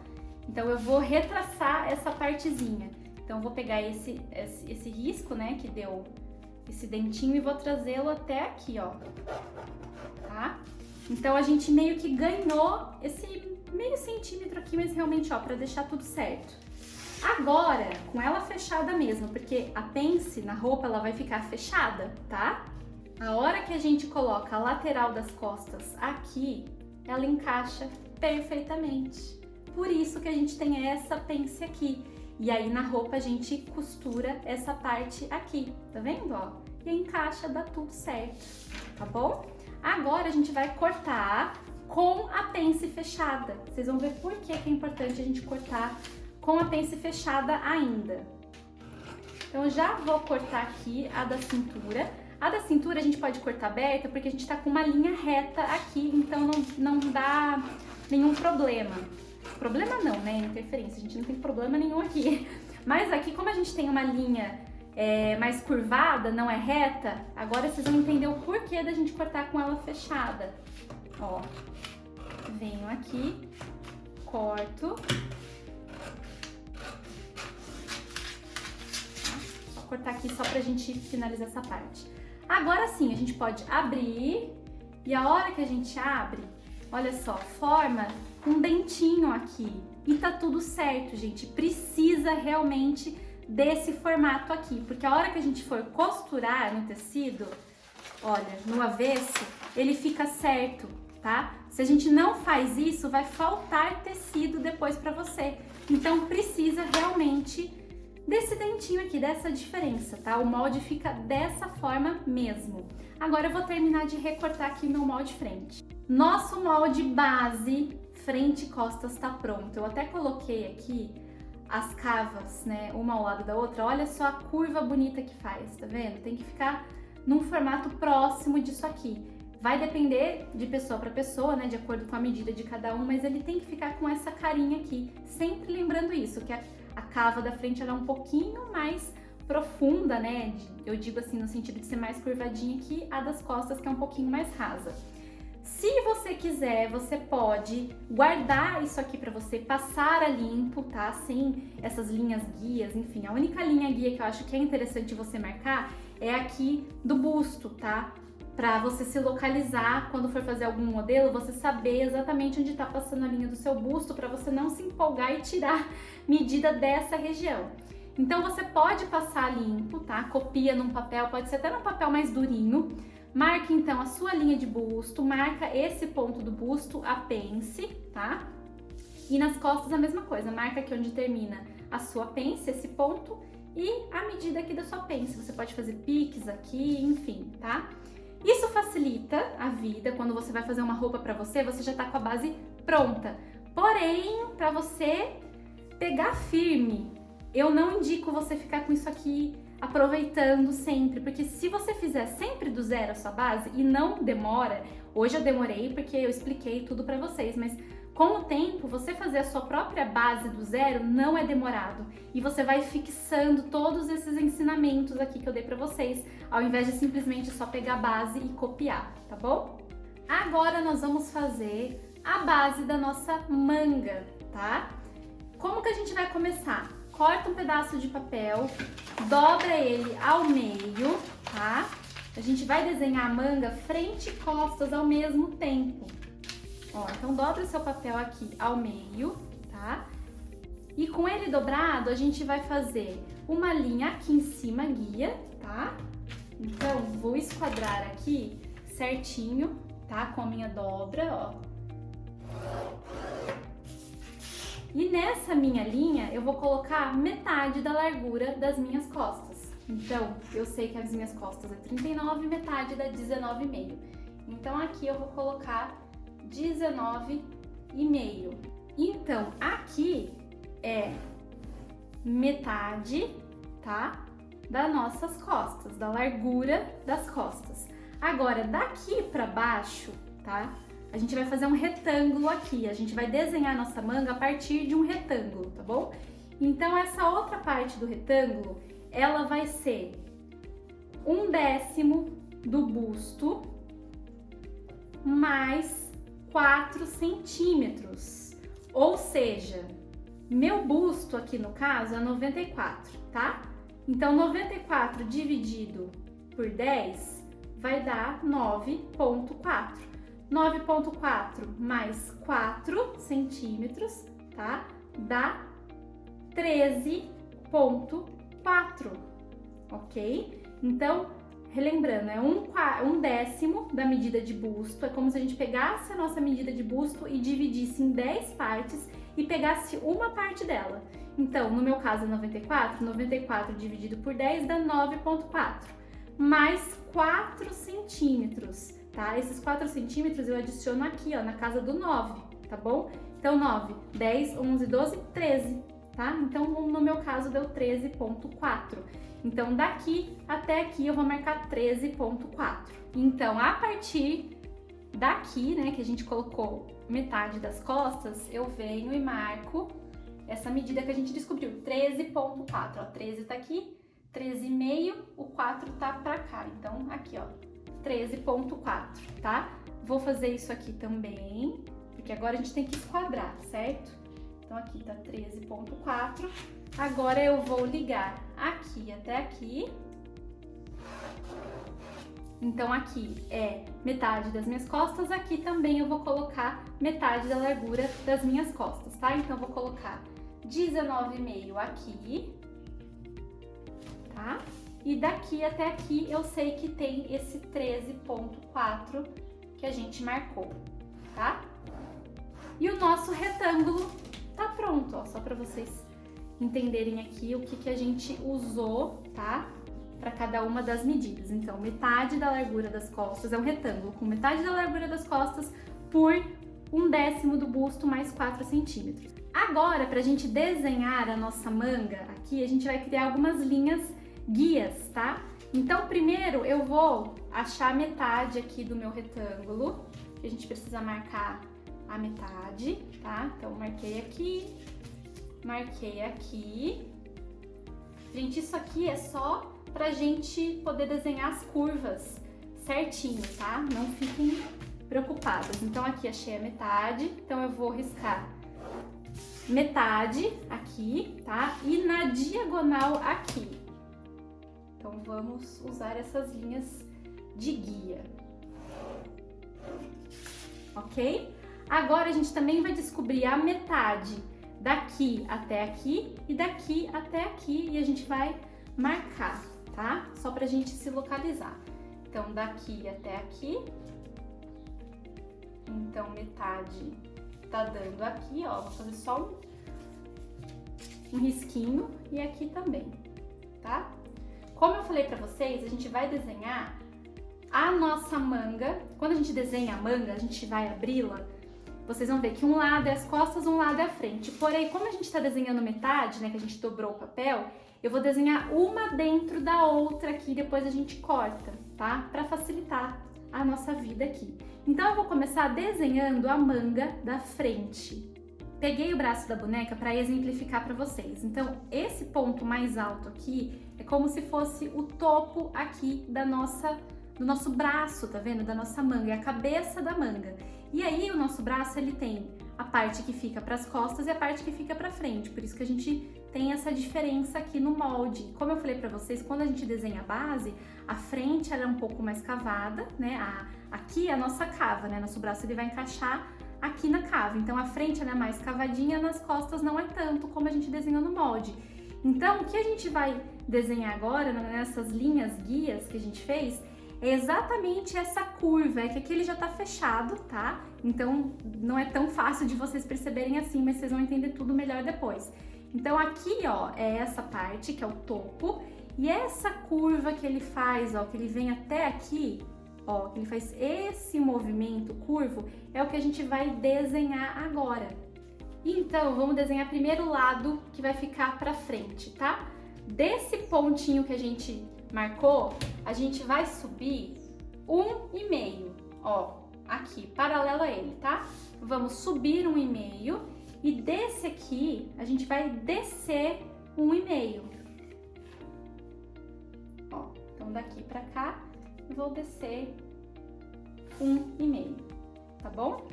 Então eu vou retraçar essa partezinha. Então eu vou pegar esse risco, né, que deu esse dentinho e vou trazê-lo até aqui, ó. Tá? Então a gente meio que ganhou esse meio centímetro aqui, mas realmente, ó, pra deixar tudo certo. Agora, com ela fechada mesmo, porque a pence na roupa, ela vai ficar fechada, tá? A hora que a gente coloca a lateral das costas aqui, ela encaixa perfeitamente. Por isso que a gente tem essa pence aqui. E aí na roupa a gente costura essa parte aqui, tá vendo, ó? E encaixa, dá tudo certo, tá bom? Agora a gente vai cortar com a pence fechada. Vocês vão ver por que é importante a gente cortar com a pence fechada ainda. Então eu já vou cortar aqui a da cintura. A da cintura a gente pode cortar aberta porque a gente tá com uma linha reta aqui, então não dá nenhum problema. Problema não, né? Interferência, a gente não tem problema nenhum aqui. Mas aqui, como a gente tem uma linha mais curvada, não é reta, agora vocês vão entender o porquê da gente cortar com ela fechada. Ó, venho aqui, corto. Vou cortar aqui só pra gente finalizar essa parte. Agora sim, a gente pode abrir e a hora que a gente abre, olha só, forma um dentinho aqui e tá tudo certo, gente. Precisa realmente desse formato aqui, porque a hora que a gente for costurar no tecido, olha, no avesso, ele fica certo, tá? Se a gente não faz isso, vai faltar tecido depois pra você. Então precisa realmente desse dentinho aqui, dessa diferença, tá? O molde fica dessa forma mesmo. Agora eu vou terminar de recortar aqui meu molde frente. Nosso molde base, frente e costas, tá pronto. Eu até coloquei aqui as cavas, né, uma ao lado da outra. Olha só a curva bonita que faz, tá vendo? Tem que ficar num formato próximo disso aqui. Vai depender de pessoa para pessoa, né, de acordo com a medida de cada um, mas ele tem que ficar com essa carinha aqui. Sempre lembrando isso, que a cava da frente ela é um pouquinho mais profunda, né? Eu digo assim no sentido de ser mais curvadinha que a das costas, que é um pouquinho mais rasa. Se você quiser, você pode guardar isso aqui pra você, passar a limpo, tá? Sem essas linhas guias, enfim. A única linha guia que eu acho que é interessante você marcar é aqui do busto, tá? Pra você se localizar quando for fazer algum modelo, você saber exatamente onde tá passando a linha do seu busto, pra você não se empolgar e tirar medida dessa região. Então você pode passar limpo, tá? Copia num papel, pode ser até num papel mais durinho. Marque então a sua linha de busto, marca esse ponto do busto, a pence, tá? E nas costas a mesma coisa, marca aqui onde termina a sua pence, esse ponto, e a medida aqui da sua pence. Você pode fazer piques aqui, enfim, tá? Isso facilita a vida, quando você vai fazer uma roupa pra você, você já tá com a base pronta. Porém, pra você pegar firme, eu não indico você ficar com isso aqui aproveitando sempre, porque se você fizer sempre do zero a sua base e não demora, hoje eu demorei porque eu expliquei tudo pra vocês, mas com o tempo, você fazer a sua própria base do zero não é demorado e você vai fixando todos esses ensinamentos aqui que eu dei pra vocês, ao invés de simplesmente só pegar a base e copiar, tá bom? Agora nós vamos fazer a base da nossa manga, tá? Como que a gente vai começar? Corta um pedaço de papel, dobra ele ao meio, tá? A gente vai desenhar a manga frente e costas ao mesmo tempo. Ó, então dobra o seu papel aqui ao meio, tá? E com ele dobrado, a gente vai fazer uma linha aqui em cima, guia, tá? Então, vou esquadrar aqui certinho, tá? Com a minha dobra, ó. E nessa minha linha, eu vou colocar metade da largura das minhas costas. Então, eu sei que as minhas costas é 39, metade dá 19,5. Então, aqui eu vou colocar 19,5. Então, aqui é metade, tá? Das nossas costas, da largura das costas. Agora, daqui pra baixo, tá? A gente vai fazer um retângulo aqui, a gente vai desenhar a nossa manga a partir de um retângulo, tá bom? Então, essa outra parte do retângulo, ela vai ser 1/10 do busto mais 4 centímetros. Ou seja, meu busto aqui no caso é 94, tá? Então, 94 dividido por 10 vai dar 9,4. 9,4 mais 4 centímetros, tá? Dá 13,4, ok? Então, relembrando, é um décimo da medida de busto. É como se a gente pegasse a nossa medida de busto e dividisse em 10 partes e pegasse uma parte dela. Então, no meu caso é 94 dividido por 10 dá 9,4, mais 4 centímetros, tá? Esses 4 centímetros eu adiciono aqui, ó, na casa do 9, tá bom? Então, 9, 10, 11, 12, 13, tá? Então, no meu caso deu 13,4. Então, daqui até aqui eu vou marcar 13,4. Então, a partir daqui, né, que a gente colocou metade das costas, eu venho e marco essa medida que a gente descobriu, 13,4, ó, 13 tá aqui, 13,5, o 4 tá pra cá, então aqui, ó, 13,4, tá? Vou fazer isso aqui também, porque agora a gente tem que esquadrar, certo? Então aqui tá 13,4, agora eu vou ligar aqui até aqui. Então aqui é metade das minhas costas, aqui também eu vou colocar metade da largura das minhas costas, tá? Então eu vou colocar 19,5 aqui, tá? E daqui até aqui eu sei que tem esse 13,4 que a gente marcou, tá? E o nosso retângulo tá pronto, ó, só para vocês entenderem aqui o que a gente usou, tá? Para cada uma das medidas. Então, metade da largura das costas é um retângulo com metade da largura das costas por 1/10 do busto mais 4 centímetros. Agora, para a gente desenhar a nossa manga aqui, a gente vai criar algumas linhas guias, tá? Então, primeiro eu vou achar a metade aqui do meu retângulo, que a gente precisa marcar a metade, tá? Então, marquei aqui. Gente, isso aqui é só pra gente poder desenhar as curvas certinho, tá? Não fiquem preocupadas. Então, aqui achei a metade, então eu vou riscar metade aqui, tá? E na diagonal aqui. Então, vamos usar essas linhas de guia. Ok? Agora, a gente também vai descobrir a metade daqui até aqui e daqui até aqui e a gente vai marcar, tá? Só pra gente se localizar. Então, daqui até aqui. Então, metade tá dando aqui, ó. Vou fazer só um risquinho e aqui também, tá? Como eu falei pra vocês, a gente vai desenhar a nossa manga. Quando a gente desenha a manga, a gente vai abri-la. Vocês vão ver que um lado é as costas, um lado é a frente. Porém, como a gente tá desenhando metade, né, que a gente dobrou o papel, eu vou desenhar uma dentro da outra aqui, depois a gente corta, tá? Pra facilitar a nossa vida aqui. Então, eu vou começar desenhando a manga da frente. Peguei o braço da boneca para exemplificar para vocês. Então, esse ponto mais alto aqui é como se fosse o topo aqui do nosso braço, tá vendo? Da nossa manga, é a cabeça da manga. E aí, o nosso braço, ele tem a parte que fica para as costas e a parte que fica para frente. Por isso que a gente tem essa diferença aqui no molde. Como eu falei para vocês, quando a gente desenha a base, a frente ela é um pouco mais cavada, né? Aqui é a nossa cava, né? Nosso braço ele vai encaixar aqui na cava. Então, a frente ela é mais cavadinha, nas costas não é tanto como a gente desenhou no molde. Então, o que a gente vai desenhar agora, nessas linhas guias que a gente fez, é exatamente essa curva, é que aqui ele já tá fechado, tá? Então, não é tão fácil de vocês perceberem assim, mas vocês vão entender tudo melhor depois. Então, aqui, ó, é essa parte, que é o topo, e essa curva que ele faz, ó, que ele vem até aqui, ó, que ele faz esse movimento curvo, é o que a gente vai desenhar agora. Então, vamos desenhar primeiro o lado que vai ficar pra frente, tá? Desse pontinho que a gente marcou, a gente vai subir 1,5, ó, aqui, paralelo a ele, tá? Vamos subir 1,5 e desse aqui, a gente vai descer 1,5. Ó, então daqui pra cá, vou descer 1,5, tá bom?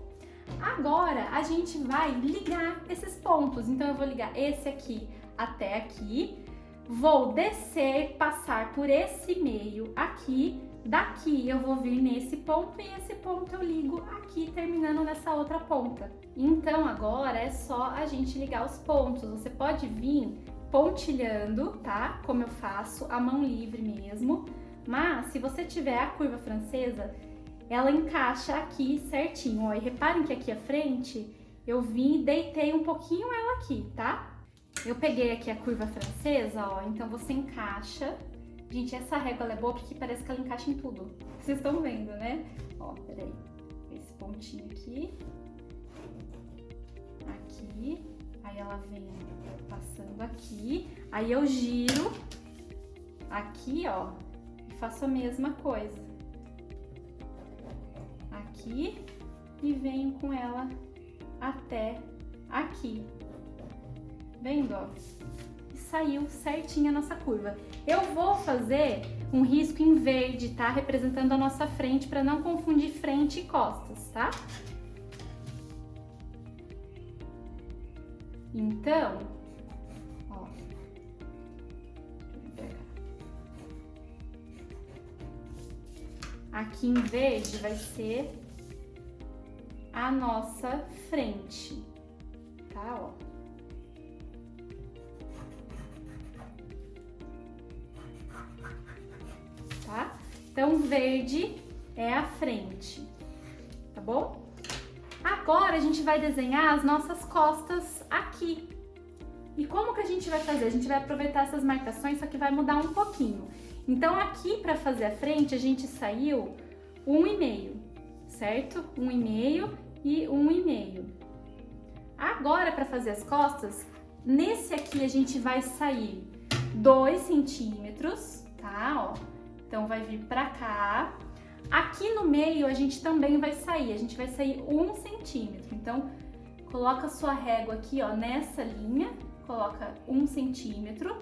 Agora, a gente vai ligar esses pontos. Então, eu vou ligar esse aqui até aqui. Vou descer, passar por esse meio aqui, daqui eu vou vir nesse ponto e esse ponto eu ligo aqui, terminando nessa outra ponta. Então, agora é só a gente ligar os pontos. Você pode vir pontilhando, tá? Como eu faço, a mão livre mesmo. Mas, se você tiver a curva francesa, ela encaixa aqui certinho, ó. E reparem que aqui à frente, eu vim e deitei um pouquinho ela aqui, tá? Eu peguei aqui a curva francesa, ó, então você encaixa. Gente, essa régua ela é boa porque parece que ela encaixa em tudo. Vocês estão vendo, né? Ó, peraí. Esse pontinho aqui. Aqui. Aí ela vem passando aqui. Aí eu giro aqui, ó, e faço a mesma coisa. Aqui. E venho com ela até aqui. Vendo, ó? E saiu certinho a nossa curva. Eu vou fazer um risco em verde, tá? Representando a nossa frente, para não confundir frente e costas, tá? Então, ó. Aqui em verde vai ser a nossa frente, tá? Ó. Tá? Então, verde é a frente, tá bom? Agora, a gente vai desenhar as nossas costas aqui. E como que a gente vai fazer? A gente vai aproveitar essas marcações, só que vai mudar um pouquinho. Então, aqui para fazer a frente, a gente saiu 1,5, certo? 1,5 e 1,5. Agora, para fazer as costas, nesse aqui a gente vai sair 2 centímetros, tá? Ó. Então, vai vir pra cá. Aqui no meio, a gente também vai sair. A gente vai sair 1 centímetro. Então, coloca a sua régua aqui, ó, nessa linha. Coloca 1 centímetro.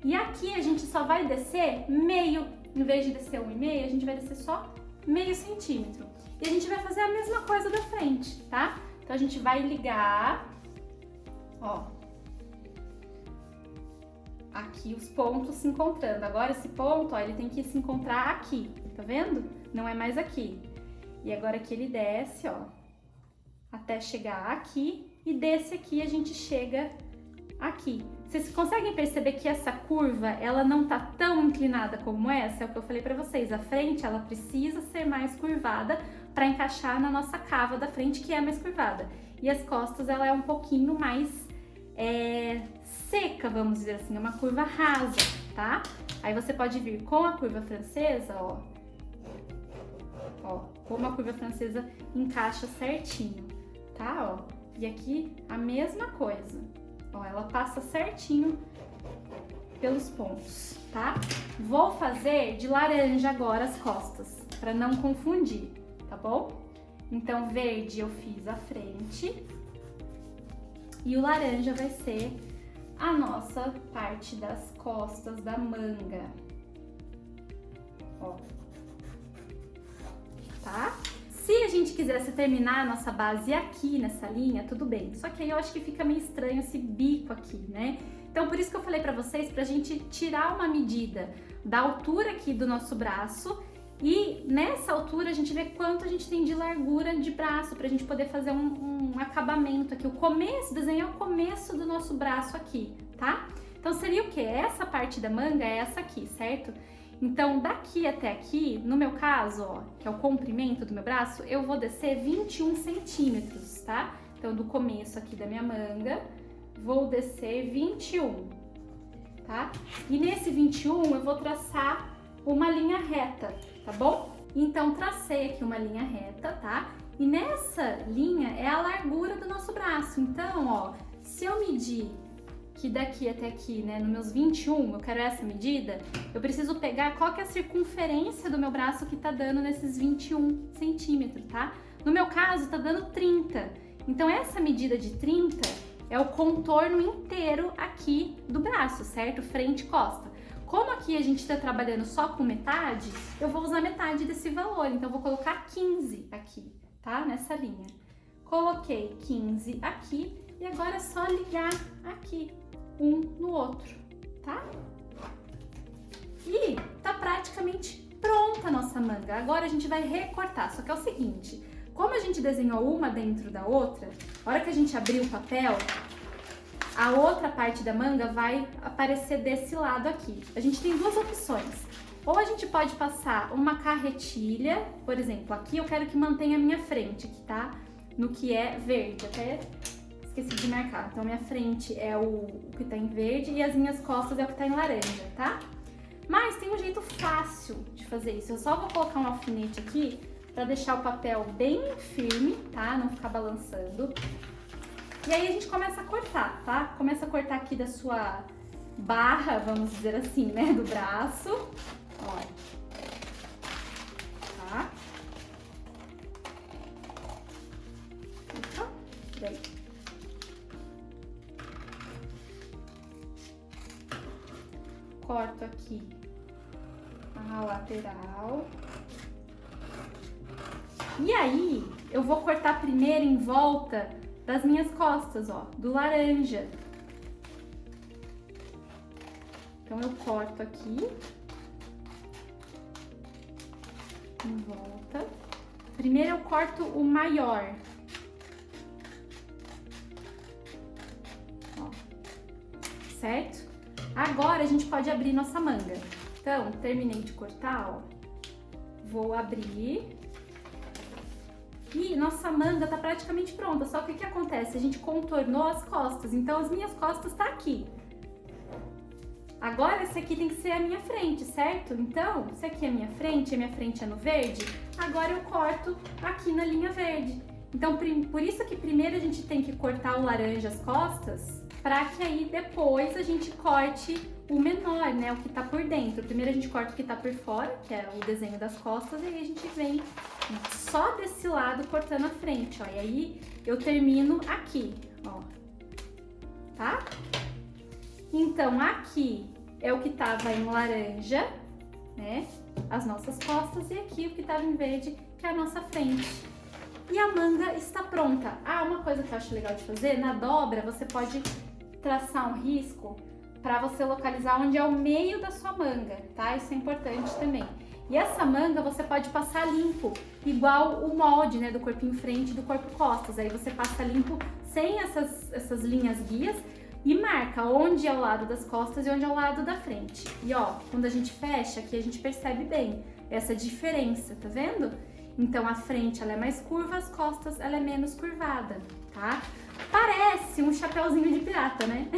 E aqui a gente só vai descer meio. Em vez de descer 1,5, a gente vai descer só meio centímetro. E a gente vai fazer a mesma coisa da frente, tá? Então, a gente vai ligar, ó. Aqui os pontos se encontrando. Agora esse ponto, ó, ele tem que se encontrar aqui, tá vendo? Não é mais aqui. E agora aqui ele desce, ó, até chegar aqui. E desse aqui a gente chega aqui. Vocês conseguem perceber que essa curva, ela não tá tão inclinada como essa? É o que eu falei pra vocês. A frente, ela precisa ser mais curvada para encaixar na nossa cava da frente, que é mais curvada. E as costas, ela é um pouquinho mais seca, vamos dizer assim, é uma curva rasa, tá? Aí você pode vir com a curva francesa, ó. Ó, como a curva francesa encaixa certinho, tá? Ó. E aqui a mesma coisa. Ó, ela passa certinho pelos pontos, tá? Vou fazer de laranja agora as costas, para não confundir, tá bom? Então, verde eu fiz a frente e o laranja vai ser a nossa parte das costas da manga. Ó. Tá? Se a gente quisesse terminar a nossa base aqui nessa linha, tudo bem. Só que aí eu acho que fica meio estranho esse bico aqui, né? Então, por isso que eu falei pra vocês, pra gente tirar uma medida da altura aqui do nosso braço e nessa altura a gente vê quanto a gente tem de largura de braço pra gente poder fazer um acabamento aqui. O começo, desenhar o começo do nosso braço aqui, tá? Então, seria o quê? Essa parte da manga é essa aqui, certo? Então, daqui até aqui, no meu caso, ó, que é o comprimento do meu braço, eu vou descer 21 centímetros, tá? Então, do começo aqui da minha manga, vou descer 21, tá? E nesse 21, eu vou traçar uma linha reta, tá bom? Então, tracei aqui uma linha reta, tá? E nessa linha é a largura do nosso braço. Então, ó, se eu medir que daqui até aqui, né, nos meus 21, eu quero essa medida, eu preciso pegar qual que é a circunferência do meu braço que tá dando nesses 21 centímetros, tá? No meu caso, tá dando 30. Então, essa medida de 30 é o contorno inteiro aqui do braço, certo? Frente e costa. Como aqui a gente tá trabalhando só com metade, eu vou usar metade desse valor. Então, eu vou colocar 15 aqui, tá? Nessa linha. Coloquei 15 aqui e agora é só ligar aqui, um no outro, tá? E tá praticamente pronta a nossa manga. Agora a gente vai recortar, só que é o seguinte, como a gente desenhou uma dentro da outra, a hora que a gente abrir o papel, a outra parte da manga vai aparecer desse lado aqui. A gente tem duas opções. Ou a gente pode passar uma carretilha, por exemplo, aqui eu quero que mantenha a minha frente, que tá no que é verde, até esqueci de marcar. Então, minha frente é o que tá em verde e as minhas costas é o que tá em laranja, tá? Mas tem um jeito fácil de fazer isso. Eu só vou colocar um alfinete aqui pra deixar o papel bem firme, tá? Não ficar balançando. E aí a gente começa a cortar, tá? Começa a cortar aqui da sua barra, vamos dizer assim, né? Do braço. Olha. Tá? Opa, daí. Corto aqui a lateral. E aí, eu vou cortar primeiro em volta das minhas costas, ó, do laranja. Então, eu corto aqui, em volta. Primeiro eu corto o maior. Ó, certo? Agora a gente pode abrir nossa manga. Então, terminei de cortar, ó. Vou abrir. E nossa manga tá praticamente pronta, só que o que acontece? A gente contornou as costas, então as minhas costas tá aqui. Agora esse aqui tem que ser a minha frente, certo? Então, se aqui é a minha frente é no verde, agora eu corto aqui na linha verde. Então, por isso que primeiro a gente tem que cortar o laranja as costas, para que aí depois a gente corte o menor, né? O que tá por dentro. Primeiro a gente corta o que tá por fora, que é o desenho das costas, e aí a gente vem só desse lado cortando a frente, ó. E aí eu termino aqui, ó. Tá? Então aqui é o que tava em laranja, né? As nossas costas, e aqui o que tava em verde, que é a nossa frente. E a manga está pronta. Ah, uma coisa que eu acho legal de fazer, na dobra você pode traçar um risco para você localizar onde é o meio da sua manga, tá? Isso é importante também. E essa manga você pode passar limpo, igual o molde, né, do corpinho frente e do corpo costas. Aí você passa limpo sem essas linhas guias e marca onde é o lado das costas e onde é o lado da frente. E ó, quando a gente fecha aqui, a gente percebe bem essa diferença, tá vendo? Então a frente ela é mais curva, as costas ela é menos curvada, tá? Parece um chapeuzinho de pirata, né?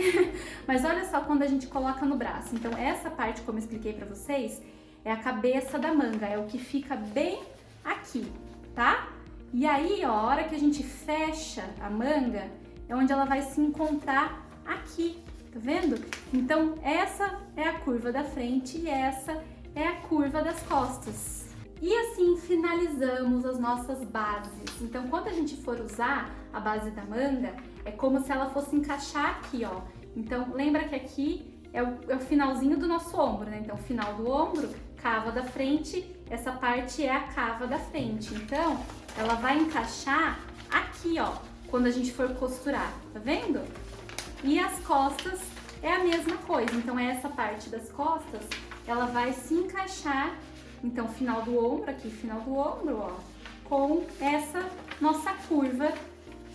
Mas olha só quando a gente coloca no braço. Então essa parte, como eu expliquei pra vocês, é a cabeça da manga, é o que fica bem aqui, tá? E aí, ó, a hora que a gente fecha a manga, é onde ela vai se encontrar aqui, tá vendo? Então essa é a curva da frente e essa é a curva das costas. E assim finalizamos as nossas bases. Então, quando a gente for usar a base da manga, é como se ela fosse encaixar aqui, ó. Então, lembra que aqui é o finalzinho do nosso ombro, né? Então, final do ombro, cava da frente, essa parte é a cava da frente. Então, ela vai encaixar aqui, ó, quando a gente for costurar, tá vendo? E as costas é a mesma coisa. Então, essa parte das costas, ela vai se encaixar. Então, final do ombro, aqui, final do ombro, ó, com essa nossa curva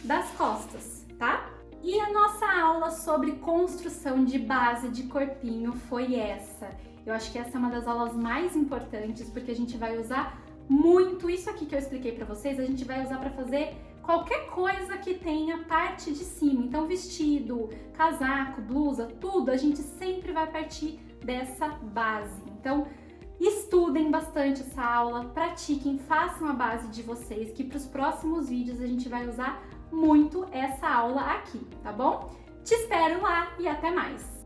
das costas, tá? E a nossa aula sobre construção de base de corpinho foi essa. Eu acho que essa é uma das aulas mais importantes, porque a gente vai usar muito isso aqui que eu expliquei pra vocês, a gente vai usar pra fazer qualquer coisa que tenha parte de cima. Então, vestido, casaco, blusa, tudo, a gente sempre vai partir dessa base. Então, estudem bastante essa aula, pratiquem, façam a base de vocês, que para os próximos vídeos a gente vai usar muito essa aula aqui, tá bom? Te espero lá e até mais!